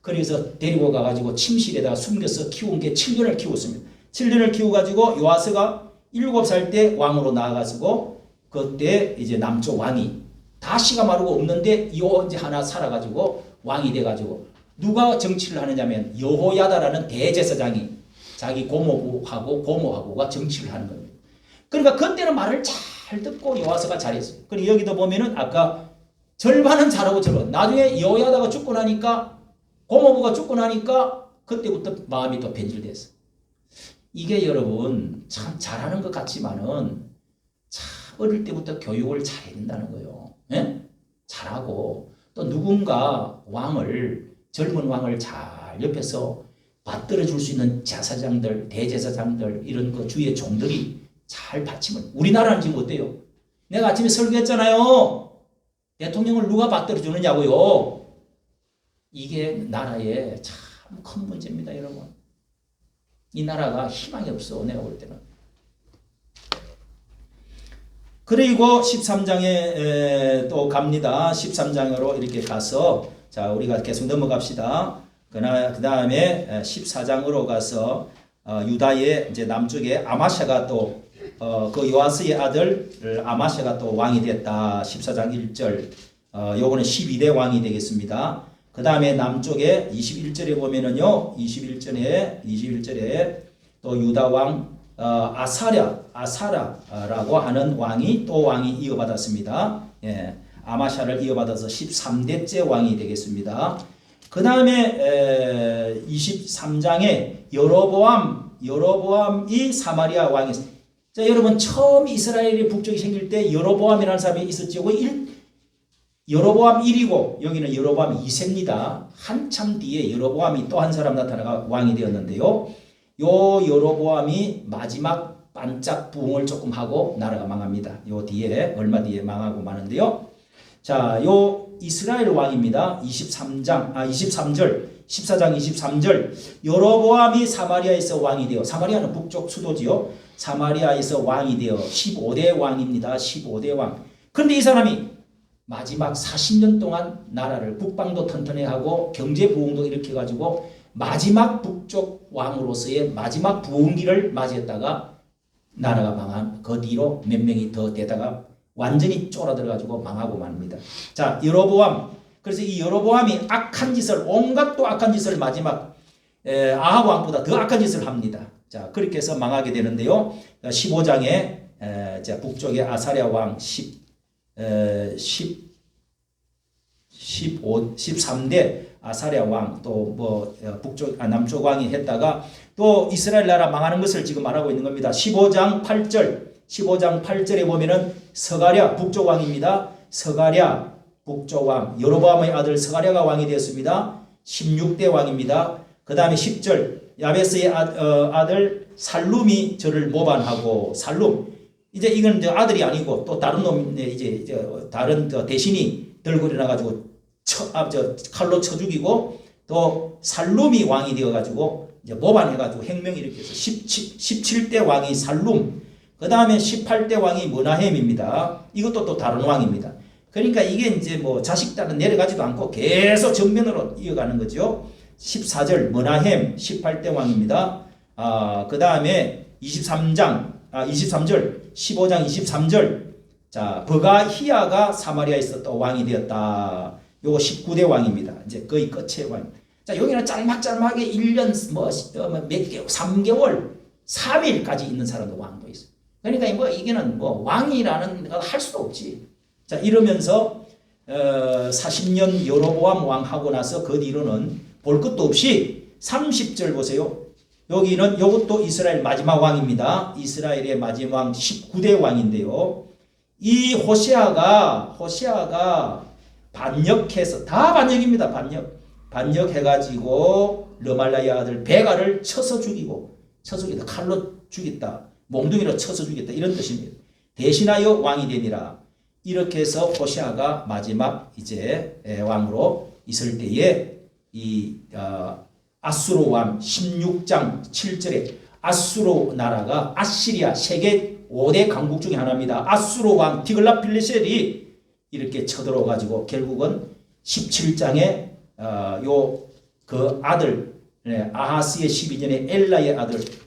Speaker 3: 그래서 데리고 가가지고 침실에다가 숨겨서 키운 게 7년을 키웠습니다. 7년을 키워가지고 요아스가 7살 때 왕으로 나아가지고 그때 이제 남쪽 왕이 다시가 마르고 없는데 요 이제 하나 살아가지고 왕이 돼가지고 누가 정치를 하느냐면 여호야다라는 대제사장이 자기 고모하고가 정치를 하는 겁니다. 그러니까 그때는 말을 잘 듣고 요아스가 잘했어요. 그리고 여기도 보면은 아까 절반은 잘하고 절반 나중에 여호야다가 죽고 나니까 고모부가 죽고 나니까 그때부터 마음이 또 변질됐어. 이게 여러분 참 잘하는 것 같지만은 참 어릴 때부터 교육을 잘해야 된다는 거예요. 예? 잘하고 또 누군가 젊은 왕을 잘 옆에서 받들어 줄 수 있는 제사장들, 대제사장들 이런 그 주위의 종들이 잘 받침을. 우리나라는 지금 어때요? 내가 아침에 설교했잖아요. 대통령을 누가 받들어 주느냐고요. 이게 나라의 참 큰 문제입니다, 여러분. 이 나라가 희망이 없어, 내가 볼 때는. 그리고 13장에 또 갑니다. 13장으로 이렇게 가서 자 우리가 계속 넘어갑시다. 그 다음에 14장으로 가서 유다의 이제 남쪽에 아마샤가 또 그 요아스의 아들 아마샤가 또 왕이 됐다. 14장 1절. 요거는 12대 왕이 되겠습니다. 그 다음에 남쪽에 21절에 보면은요. 21절에 또 유다 왕 아사라라고 하는 왕이 또 왕이 이어받았습니다. 예, 아마샤를 이어받아서 13대째 왕이 되겠습니다. 그 다음에 23장에 여로보암이 사마리아 왕이 자 여러분 처음 이스라엘의 북쪽이 생길 때 여로보암이라는 사람이 있었죠. 여로보암 1이고 여기는 여로보암 2세입니다. 한참 뒤에 여로보암이 또 한 사람 나타나가 왕이 되었는데요. 요 여로보암이 마지막 반짝 부흥을 조금 하고 나라가 망합니다. 요 뒤에 얼마 뒤에 망하고 마는데요. 자, 요 이스라엘 왕입니다. 14장 23절. 여로보암이 사마리아에서 왕이 되어 사마리아는 북쪽 수도지요. 사마리아에서 왕이 되어 15대 왕입니다. 15대 왕. 그런데 이 사람이 마지막 40년 동안 나라를 국방도 튼튼히 하고 경제 부흥도 일으켜가지고 마지막 북쪽 왕으로서의 마지막 부흥기를 맞이했다가 나라가 망한 그 뒤로 몇 명이 더 되다가 완전히 쫄아들어가지고 망하고 맙니다. 자, 여로보암. 그래서 이 여로보암이 악한 짓을 온갖 또 악한 짓을 마지막 아합 왕보다 더 악한 짓을 합니다. 자, 그렇게 해서 망하게 되는데요. 15장에 북쪽의 아사랴 왕 13대 아사랴 왕 또 남쪽 왕이 했다가 또 이스라엘 나라 망하는 것을 지금 말하고 있는 겁니다. 15장 8절에 보면은 서가랴 북쪽 왕입니다. 서가랴 북쪽 왕 여로보암의 아들 서가랴가 왕이 되었습니다. 16대 왕입니다. 그 다음에 10절 야베스의 아들 살룸이 저를 모반하고 살룸 이제 이건 아들이 아니고 또 다른 놈이 이제 다른 대신이 들고 일어나가지고 칼로 쳐 죽이고 또 살룸이 왕이 되어가지고 이제 모반해가지고 혁명을 일으켜서 17대 왕이 살룸 그 다음에 18대 왕이 머나헴입니다. 이것도 또 다른 왕입니다. 그러니까 이게 이제 뭐 자식 따라 내려가지도 않고 계속 정면으로 이어가는 거죠. 14절 머나헴 18대 왕입니다. 그 다음에 23절 15장 23절 자 버가히야가 사마리아에서 또 왕이 되었다. 요거 19대 왕입니다. 이제 거의 끝의 왕. 자 여기는 짤막짤막하게 1년 몇 개월 3개월 3일까지 있는 사람도 왕도 있어요. 그러니까 뭐 이게는 뭐 왕이라는 걸 할 수도 없지. 자, 이러면서 40년 여로보암 왕하고 나서 그 뒤로는 볼 것도 없이 30절 보세요. 여기는 이것도 이스라엘 마지막 왕입니다. 이스라엘의 마지막 왕 19대 왕인데요. 이 호세아가 반역해서, 다 반역입니다. 반역해가지고 르말라의 아들 베가를 쳐서 죽이다. 칼로 죽였다. 몽둥이로 쳐서 죽였다. 이런 뜻입니다. 대신하여 왕이 되니라. 이렇게 해서 호세아가 마지막 이제 왕으로 있을 때에 이 아수르 왕 16장 7절에 아수르 나라가 아시리아 세계 5대 강국 중에 하나입니다. 아수르 왕 디글라필레셀이 이렇게 쳐들어 가지고 결국은 17장에 그 아들 아하스의 12년에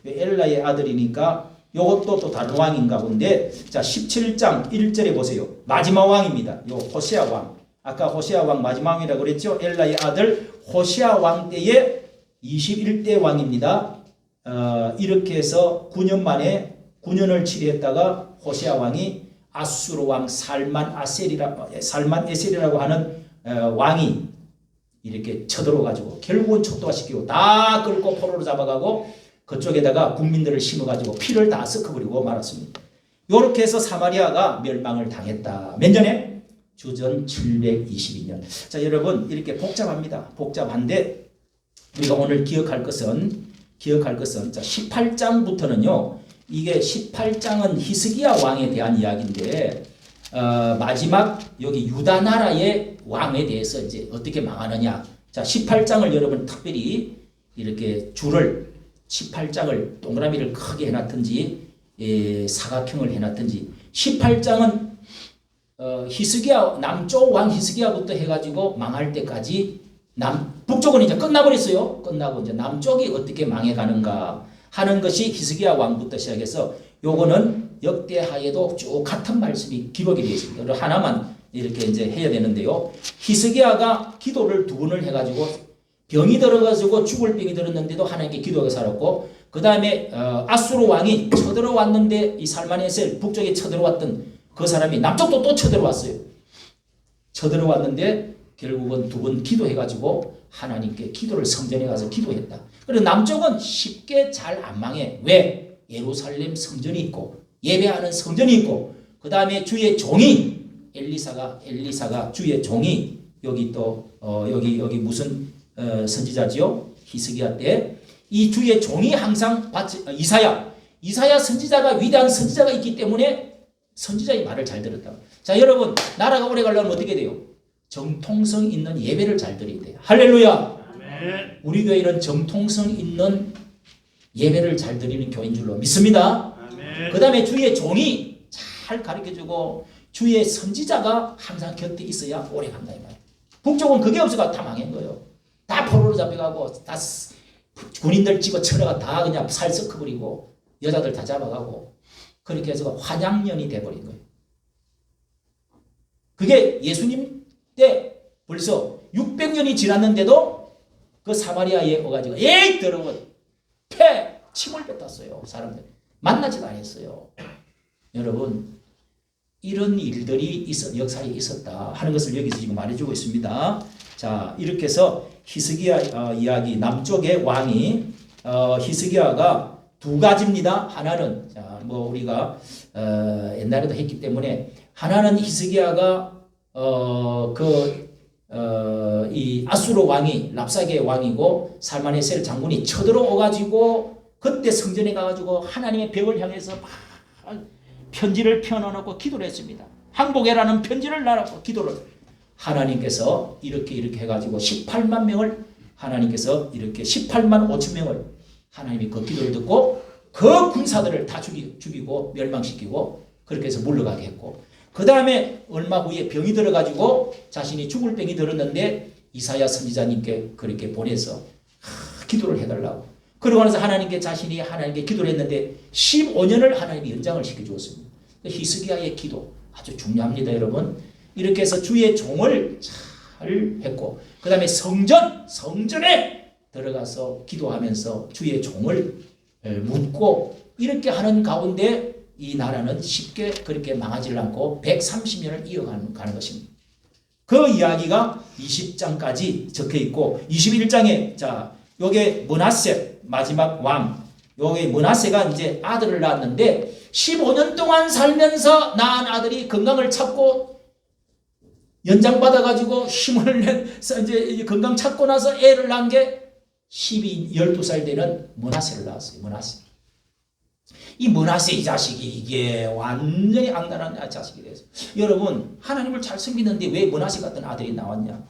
Speaker 3: 엘라의 아들이니까 요것도 또 다른 왕인가 본데, 자 17장 1절에 보세요. 마지막 왕입니다. 요 호세아 왕. 아까 호세아 왕 마지막 왕이라고 그랬죠. 엘라의 아들 호세아 왕 때에 21대 왕입니다. 이렇게 해서 9년 만에 9년을 치리했다가 호세아 왕이 아수르 왕 살만 에셀이라고 하는 왕이 이렇게 쳐들어 가지고 결국은 척도화시키고 다 끌고 포로로 잡아가고 그쪽에다가 국민들을 심어가지고 피를 다 섞어버리고 말았습니다. 이렇게 해서 사마리아가 멸망을 당했다. 몇 년에? 주전 722년. 자, 여러분 이렇게 복잡합니다. 복잡한데 우리가 오늘 기억할 것은 자 18장부터는요. 이게 18장은 히스기야 왕에 대한 이야기인데 마지막 여기 유다 나라의 왕에 대해서 이제 어떻게 망하느냐. 자 18장을 여러분 특별히 이렇게 줄을 18장을 동그라미를 크게 해놨든지 사각형을 해놨든지 18장은 히스기야 남쪽 왕 히스기야부터 해가지고 망할 때까지 북쪽은 이제 끝나버렸어요. 끝나고 이제 남쪽이 어떻게 망해가는가 하는 것이 히스기야 왕부터 시작해서 요거는 역대하에도 쭉 같은 말씀이 기록이 되어 있습니다. 그리고 하나만 이렇게 이제 해야 되는데요. 히스기야가 기도를 2번을 해가지고 병이 들어가지고 죽을 병이 들었는데도 하나님께 기도하게 살았고, 그 다음에 아수르 왕이 쳐들어왔는데 이 살만에셀 북쪽에 쳐들어왔던 그 사람이 남쪽도 또 쳐들어왔어요. 쳐들어왔는데 결국은 2번 기도해가지고 하나님께 기도를 성전에 가서 기도했다. 그리고 남쪽은 쉽게 잘 안 망해. 왜? 예루살렘 성전이 있고 예배하는 성전이 있고 그 다음에 주의 종이 엘리사가 주의 종이 여기 또 여기 무슨 선지자지요? 히스기야 때 이 주의 종이 항상 이사야 선지자가 위대한 선지자가 있기 때문에 선지자의 말을 잘 들었다. 자, 여러분 나라가 오래 가려면 어떻게 돼요? 정통성 있는 예배를 잘 드려야 돼요. 할렐루야. 아멘. 우리 교회는 정통성 있는 예배를 잘 드리는 교회인 줄로 믿습니다. 그 다음에 주의 종이 잘 가르쳐주고 주의 선지자가 항상 곁에 있어야 오래 간다 이 말이에요. 북쪽은 그게 없어가 다 망한 거예요. 다 포로로 잡혀가고 다 군인들 집어 쳐내가 다 그냥 살 썩어버리고 여자들 다 잡아가고 그렇게 해서 환양년이 돼버린 거예요. 그게 예수님 때 벌써 600년이 지났는데도 그 사마리아에 와가지고 에이 더러워 침을 뱉었어요. 사람들 만나지도 않았어요. 여러분 이런 일들이 역사에 있었다 하는 것을 여기서 지금 말해주고 있습니다. 자, 이렇게 해서 히스기야 이야기 남쪽의 왕이 히스기야가 2가지입니다. 하나는 뭐 우리가 옛날에도 했기 때문에 하나는 히스기야가 이 아수르 왕이 랍사게 왕이고 살만에셀 장군이 쳐들어오가지고 그때 성전에 가가지고 하나님의 벽을 향해서 막 편지를 펴놓고 기도를 했습니다. 항복해라는 편지를 날았고 기도를 하나님께서 이렇게 해가지고 18만 명을 하나님께서 이렇게 18만 5천 명을 하나님이 그 기도를 듣고 그 군사들을 다 죽이고 멸망시키고 그렇게 해서 물러가게 했고 그 다음에 얼마 후에 병이 들어가지고 자신이 죽을 병이 들었는데 이사야 선지자님께 그렇게 보내서 기도를 해달라고 그러고 나서 자신이 하나님께 기도를 했는데 15년을 하나님이 연장을 시켜주었습니다. 히스기야의 기도 아주 중요합니다. 여러분 이렇게 해서 주의 종을 잘 했고 그 다음에 성전에 들어가서 기도하면서 주의 종을 묻고 이렇게 하는 가운데 이 나라는 쉽게 그렇게 망하지 않고 130년을 이어가는 것입니다. 그 이야기가 20장까지 적혀 있고 21장에 자 요게 므낫세 마지막 왕 요게 므낫세가 이제 아들을 낳았는데 15년 동안 살면서 낳은 아들이 건강을 찾고 연장받아 가지고 힘을 낸 이제 건강 찾고 나서 애를 낳은 게 12살 되는 므낫세를 낳았어요. 므낫세. 이 므낫세 이 자식이 이게 완전히 악랄한 자식이 돼서 여러분 하나님을 잘 섬기는데 왜 므낫세 같은 아들이 나왔냐?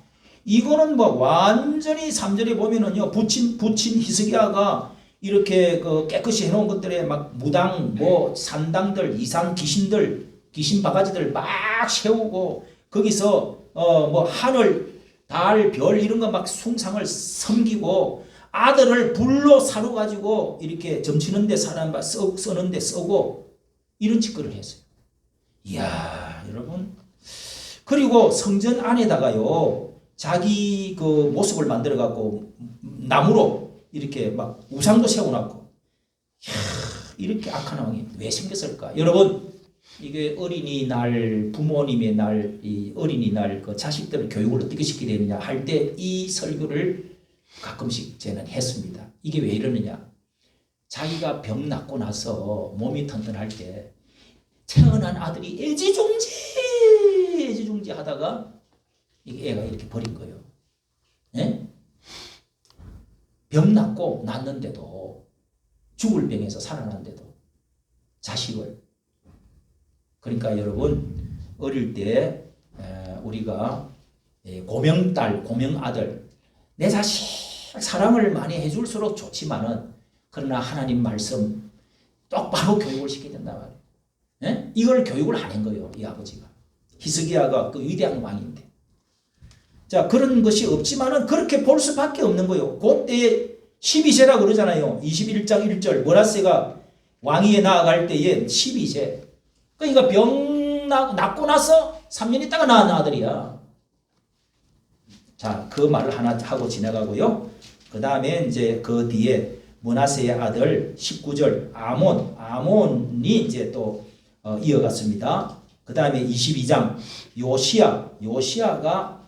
Speaker 3: 이거는 뭐 완전히 3절에 보면은요 부친 히스기야가 이렇게 그 깨끗이 해놓은 것들에 막 무당 뭐 산당들 이상 귀신 바가지들 막 세우고 거기서 뭐 하늘 달 별 이런 거 막 숭상을 섬기고 아들을 불로 사로 가지고 이렇게 점치는데 사람 쓰는데 쓰고 이런 짓거리를 했어요. 이야 여러분 그리고 성전 안에다가요 자기 그 모습을 만들어 갖고 나무로 이렇게 막 우상도 세워놨고 이렇게 악한 왕이 왜 생겼을까? 여러분 이게 어린이날 부모님의 날 이 어린이날 그 자식들 교육을 어떻게 시키게 되느냐 할 때 이 설교를 가끔씩 저는 했습니다. 이게 왜 이러느냐? 자기가 병 낫고 나서 몸이 튼튼할 때 태어난 아들이 애지중지 하다가 이게 애가 이렇게 버린 거예요. 예? 병 낫고 났는데도 죽을 병에서 살아났는데도 자식을 그러니까 여러분 어릴 때 우리가 고명딸 고명아들 내 자식 사랑을 많이 해줄수록 좋지만은 그러나 하나님 말씀 똑바로 교육을 시켜야 된다 말이에요. 예? 이걸 교육을 안 한 거예요. 이 아버지가 히스기야가 그 위대한 왕인데 자 그런 것이 없지만은 그렇게 볼 수밖에 없는 거예요. 그때 12세라 그러잖아요. 21장 1절 므낫세가 왕위에 나아갈 때에 12세 그러니까 병 낫고 나서 3년 있다가 낳은 아들이야. 자, 그 말을 하나 하고 지나가고요. 그 다음에 이제 그 뒤에 므낫세의 아들 19절 아몬이 이제 또 이어갔습니다. 그 다음에 22장 요시야가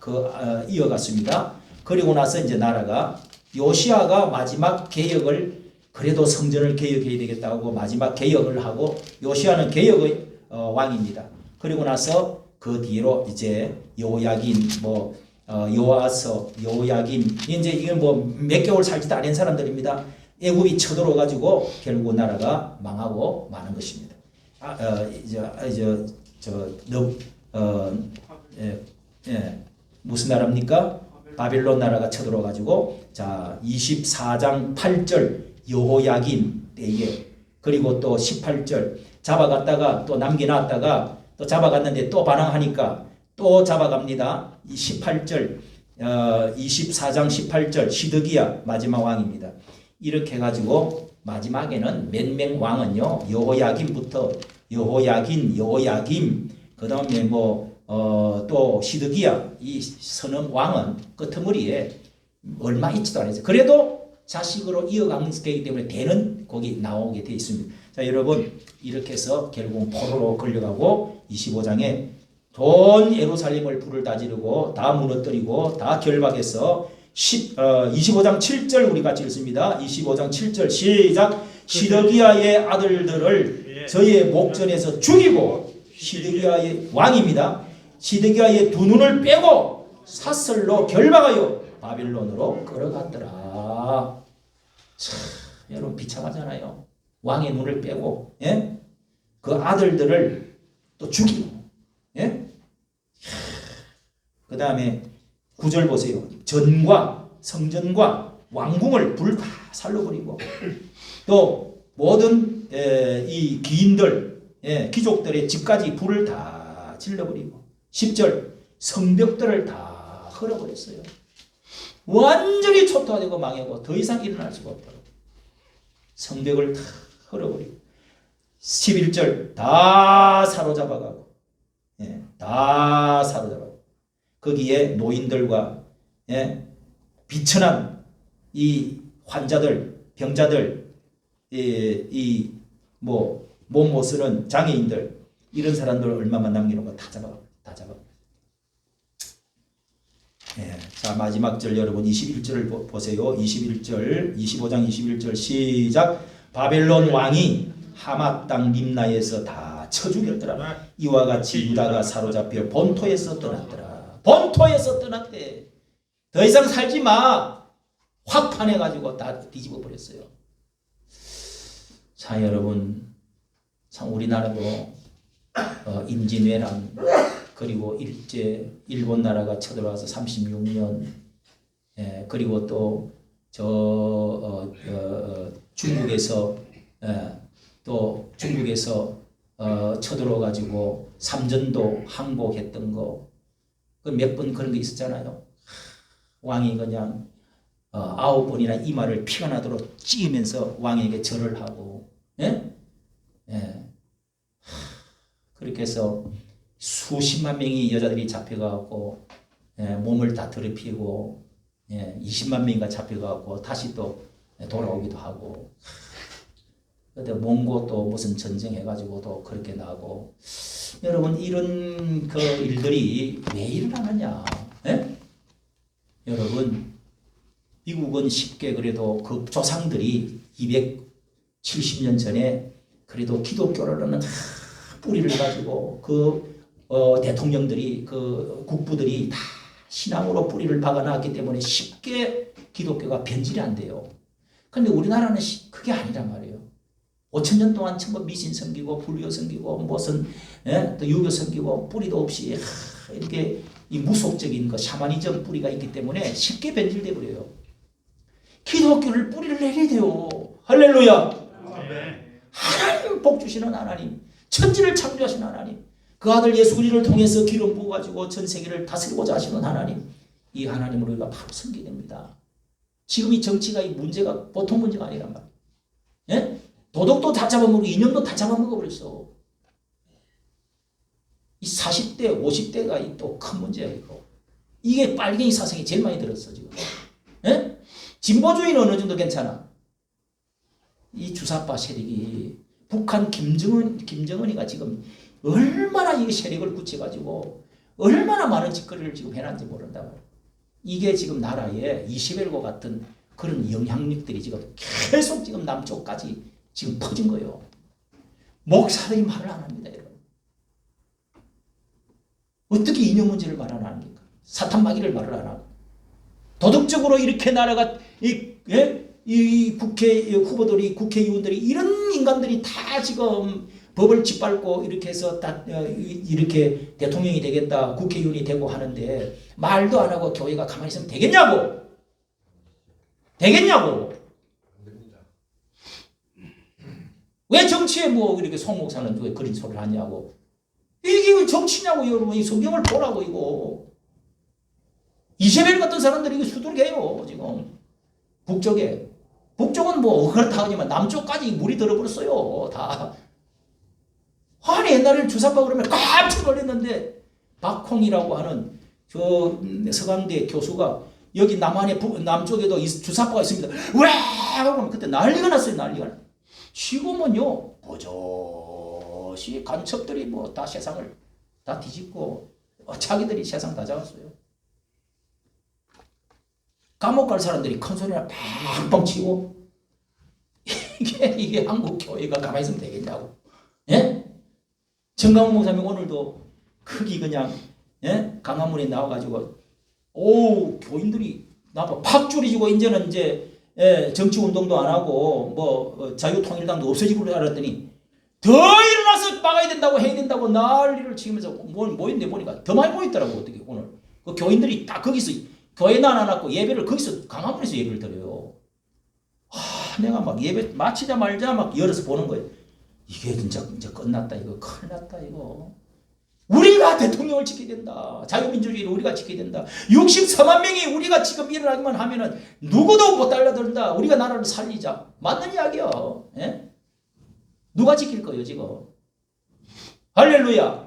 Speaker 3: 이어갔습니다. 그리고 나서 이제 나라가 요시야가 마지막 개혁을 그래도 성전을 개혁해야 되겠다고 마지막 개혁을 하고 요시야는 개혁의 왕입니다. 그리고 나서 그 뒤로 이제 요야긴 요아서 요야긴 이제 이건 뭐 몇 개월 살지도 않은 사람들입니다. 애굽이 쳐들어 가지고 결국 나라가 망하고 마는 것입니다. 무슨 나라입니까? 바빌론 나라가 쳐들어 가지고 자 24장 8절 여호야긴 때에 그리고 또 18절 잡아갔다가 또 남겨놨다가 또 잡아갔는데 또 반항하니까 또 잡아갑니다. 18절 24장 18절 시드기야 마지막 왕입니다. 이렇게 해가지고 마지막에는 몇 명 왕은요 여호야김부터 여호야김 그 다음에 또 시드기야 이 서는 왕은 끄트머리에 얼마 있지도 않았어요. 그래도 자식으로 이어가기 때문에 대는 거기 나오게 되어 있습니다. 자 여러분 이렇게 해서 결국 포로로 끌려가고 25장에 온 예루살렘을 불을 다 지르고 다 무너뜨리고 다 결박해서 25장 7절 우리 같이 읽습니다. 25장 7절 시작 시드기야의 아들들을 저의 목전에서 죽이고 시드기야의 왕입니다. 시드기야의 두 눈을 빼고 사슬로 결박하여 바빌론으로 끌어갔더라. 참, 여러분 비참하잖아요. 왕의 눈을 빼고 예? 그 아들들을 또 죽이고 예? 그 다음에 9절 보세요. 전과 성전과 왕궁을 불 다 살려버리고 또 모든 이 귀인들 귀족들의 집까지 불을 다 질러버리고 10절 성벽들을 다 헐어버렸어요. 완전히 초토화되고 망하고 더 이상 일어날 수가 없다고. 성벽을 다 헐어버리고 11절 다 사로잡아가고 다 사로잡아가고 거기에 노인들과 비천한 이 환자들 병자들 몸 못 쓰는 장애인들 이런 사람들 얼마만 남기는 거 다 잡아. 예, 자 마지막 절 여러분 21절을 보세요. 21절 25장 21절 시작. 바벨론 왕이 하맛 땅 림나에서 다 쳐 죽였더라. 이와 같이 유다가 사로잡혀 본토에서 떠났더라. 본토에서 떠났대. 더 이상 살지 마. 확 파내가지고 다 뒤집어 버렸어요. 자 여러분 참 우리나라도 임진왜란 그리고 일제 일본 나라가 쳐들어와서 36년 그리고 또 중국에서 쳐들어 가지고 삼전도 항복했던 거 그 몇 번 그런 게 있었잖아요. 왕이 그냥 9번이나 이마를 피가 나도록 찌으면서 왕에게 절을 하고 그렇게 해서 수십만 명의 여자들이 잡혀가고 몸을 다 더럽히고 20만 명이가 잡혀가고 다시 또 돌아오기도 하고 근데 몽고 또 무슨 전쟁 해가지고 또 그렇게 나고 여러분 이런 그 일들이 왜 일어나느냐 여러분 미국은 쉽게 그래도 그 조상들이 270년 전에 그래도 기독교라는 뿌리를 가지고 그 대통령들이 그 국부들이 다 신앙으로 뿌리를 박아놨기 때문에 쉽게 기독교가 변질이 안 돼요. 그런데 우리나라는 그게 아니란 말이에요. 5,000년 동안 전부 미신 섬기고 불교 섬기고 무슨 또 유교 섬기고 뿌리도 없이 이렇게 이 무속적인 그 샤머니즘 뿌리가 있기 때문에 쉽게 변질돼 버려요. 기독교를 뿌리를 내려야 돼요. 할렐루야. 하나님 복 주시는 하나님, 천지를 창조하신 하나님, 그 아들 예수 그리스도를 통해서 기름 부어가지고 전 세계를 다스리고자 하시는 하나님, 이 하나님을 우리가 바로 섬기게 됩니다. 지금 이 정치가 이 문제가 보통 문제가 아니란 말이에요. 도덕도 다 잡아먹고 이념도 다 잡아먹어버렸어. 이 40대, 50대가 또 큰 문제야 이거. 이게 빨갱이 사상이 제일 많이 들었어 지금. 진보주의는 어느 정도 괜찮아. 이 주사파 세력이 북한 김정은이가 지금 얼마나 이 세력을 굳혀가지고 얼마나 많은 짓거리를 지금 해놨는지 모른다. 이게 지금 나라에 이시벨과 같은 그런 영향력들이 지금 계속 지금 남쪽까지 지금 퍼진 거예요. 목사들이 말을 안 합니다, 여러분. 어떻게 이념 문제를 말 안 합니까? 사탄 마귀를 말을 안 하고. 도덕적으로 이렇게 나라가 이 국회 후보들이 국회의원들이 이런 인간들이 다 지금 법을 짓밟고 이렇게 해서 이렇게 대통령이 되겠다 국회의원이 되고 하는데 말도 안 하고 교회가 가만히 있으면 되겠냐고. 왜 정치에 뭐 이렇게 송 목사는 왜 그런 소리를 하냐고. 이게 정치냐고 여러분. 이 성경을 보라고 이거. 이세벨 같은 사람들이 이거 수두룩해요 지금. 북쪽은 뭐 그렇다 하지만 남쪽까지 물이 들어버렸어요 다. 아니 옛날에는 주사파 그러면 깜짝 놀랐는데 박홍이라고 하는 저 서강대 교수가 여기 남쪽에도 주사파가 있습니다. 왜? 하고 그때 난리가 났어요. 지금은요 버젓이 간첩들이 뭐 다 세상을 다 뒤집고 자기들이 세상 다 잡았어요. 감옥 갈 사람들이 큰 소리나 팡팡 치고 이게 한국 교회가 가만히 있으면 되겠냐고. 정강훈 목사님 오늘도 크기 그냥 강화문에 나와가지고 교인들이 나봐 팍 줄이고 이제는 정치 운동도 안 하고 뭐 자유통일당도 없어지고 알았더니 더 일어나서 막아야 된다고 해야 된다고 난리를 치면서 모인데 보니까 더 많이 모였더라고. 어떻게 오늘 그 교인들이 다 거기서 교회는 안 왔고 예배를 거기서 강화문에서 예배를 드려요. 내가 막 예배 마치자 말자 막 열어서 보는 거예요. 이게 진짜 이제 끝났다 이거. 큰일 났다 이거. 우리가 대통령을 지켜야 된다. 자유민주주의를 우리가 지켜야 된다. 64만 명이 우리가 지금 일어나기만 하면은 누구도 못 달라든다. 우리가 나라를 살리자. 맞는 이야기야. 누가 지킬 거예요 지금. 할렐루야.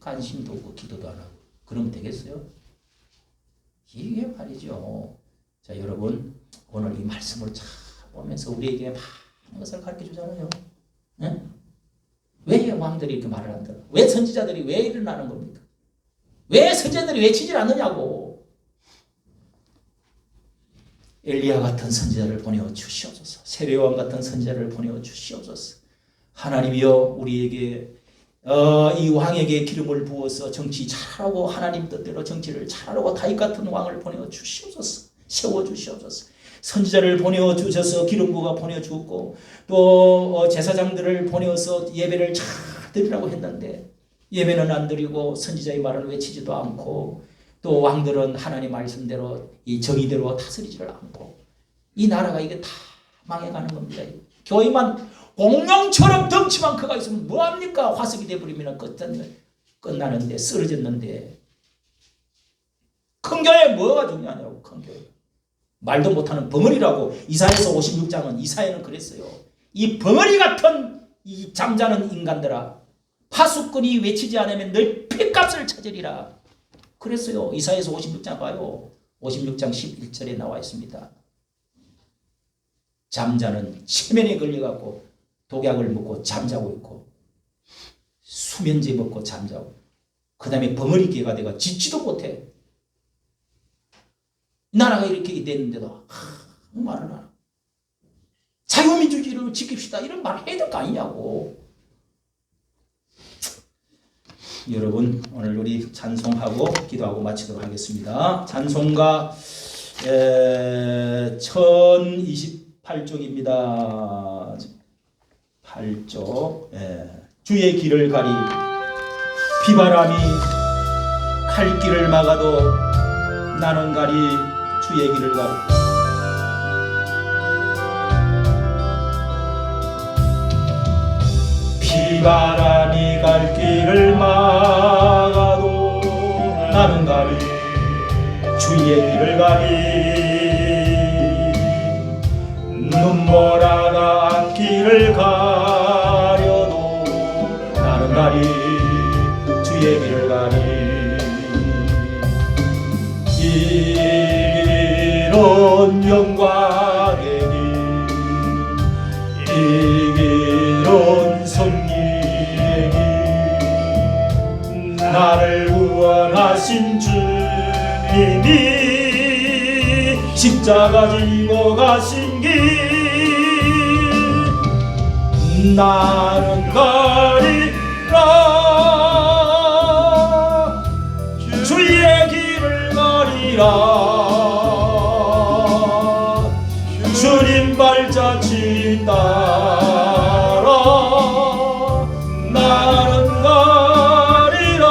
Speaker 3: 관심도 없고 기도도 안 하고 그러면 되겠어요? 이게 말이죠. 자 여러분 오늘 이 말씀을 참 보면서 우리에게 많은 것을 가르쳐 주잖아요. 예? 왜 왕들이 이렇게 말을 안 들어? 왜 선지자들이 왜 일어나는 겁니까? 왜 선지자들이 외치질 않느냐고. 엘리야 같은 선지자를 보내어 주시옵소서. 세례요한 같은 선지자를 보내어 주시옵소서. 하나님이여 우리에게 이 왕에게 기름을 부어서 정치 잘하고 하나님 뜻대로 정치를 잘하고 다윗 같은 왕을 보내어 주시옵소서. 세워 주시옵소서. 선지자를 보내어 주셔서 기름 부어가 보내어 주었고 또 제사장들을 보내어서 예배를 잘 드리라고 했는데 예배는 안 드리고 선지자의 말을 외치지도 않고 또 왕들은 하나님 말씀대로 이 정의대로 다스리지를 않고 이 나라가 이게 다 망해가는 겁니다. 교회만 공룡처럼 덩치만 커가 있으면 뭐합니까? 화석이 돼버리면 끝나는데 쓰러졌는데 큰 교회 뭐가 중요하냐고. 큰 교회 말도 못하는 벙어리라고. 이사야서 56장은 이사야는 그랬어요. 이 벙어리 같은 이 잠자는 인간들아 파수꾼이 외치지 않으면 널 핏값을 찾으리라 그랬어요. 이사야서 56장 봐요. 56장 11절에 나와 있습니다. 잠자는 체면에 걸려갖고 독약을 먹고 잠자고 있고 수면제 먹고 잠자고 그 다음에 벙어리 개가 돼가 짖지도 못해. 나라가 이렇게 됐는데도 말을 안 하고 자유민주주의를 지킵시다 이런 말 해야 될 거 아니냐고. 여러분 오늘 우리 찬송하고 기도하고 마치도록 하겠습니다. 찬송가 1028쪽입니다. 8쪽 주의 길을 가리 비바람이 칼길을 막아도 나는 가리 주의 길을 가리 비바람이 갈 길을 막아도 나는 가리 주의 길을 가리 눈보라가 앞길을 가려도 나는 가리 주의 길을 가리 이 길은 영광의 길 이 길은 성리의 길 나를 구원하신 주님이 십자가 지고 가신 길 나는 가리라 주의 길을 가리라 주님 발자취 따라 나는 가리라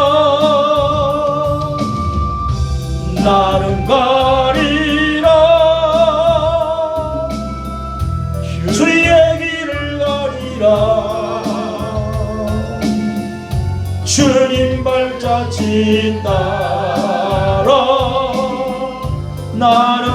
Speaker 3: 나는 가리라 주의 길을 가리라 주님 발자취 따라 나는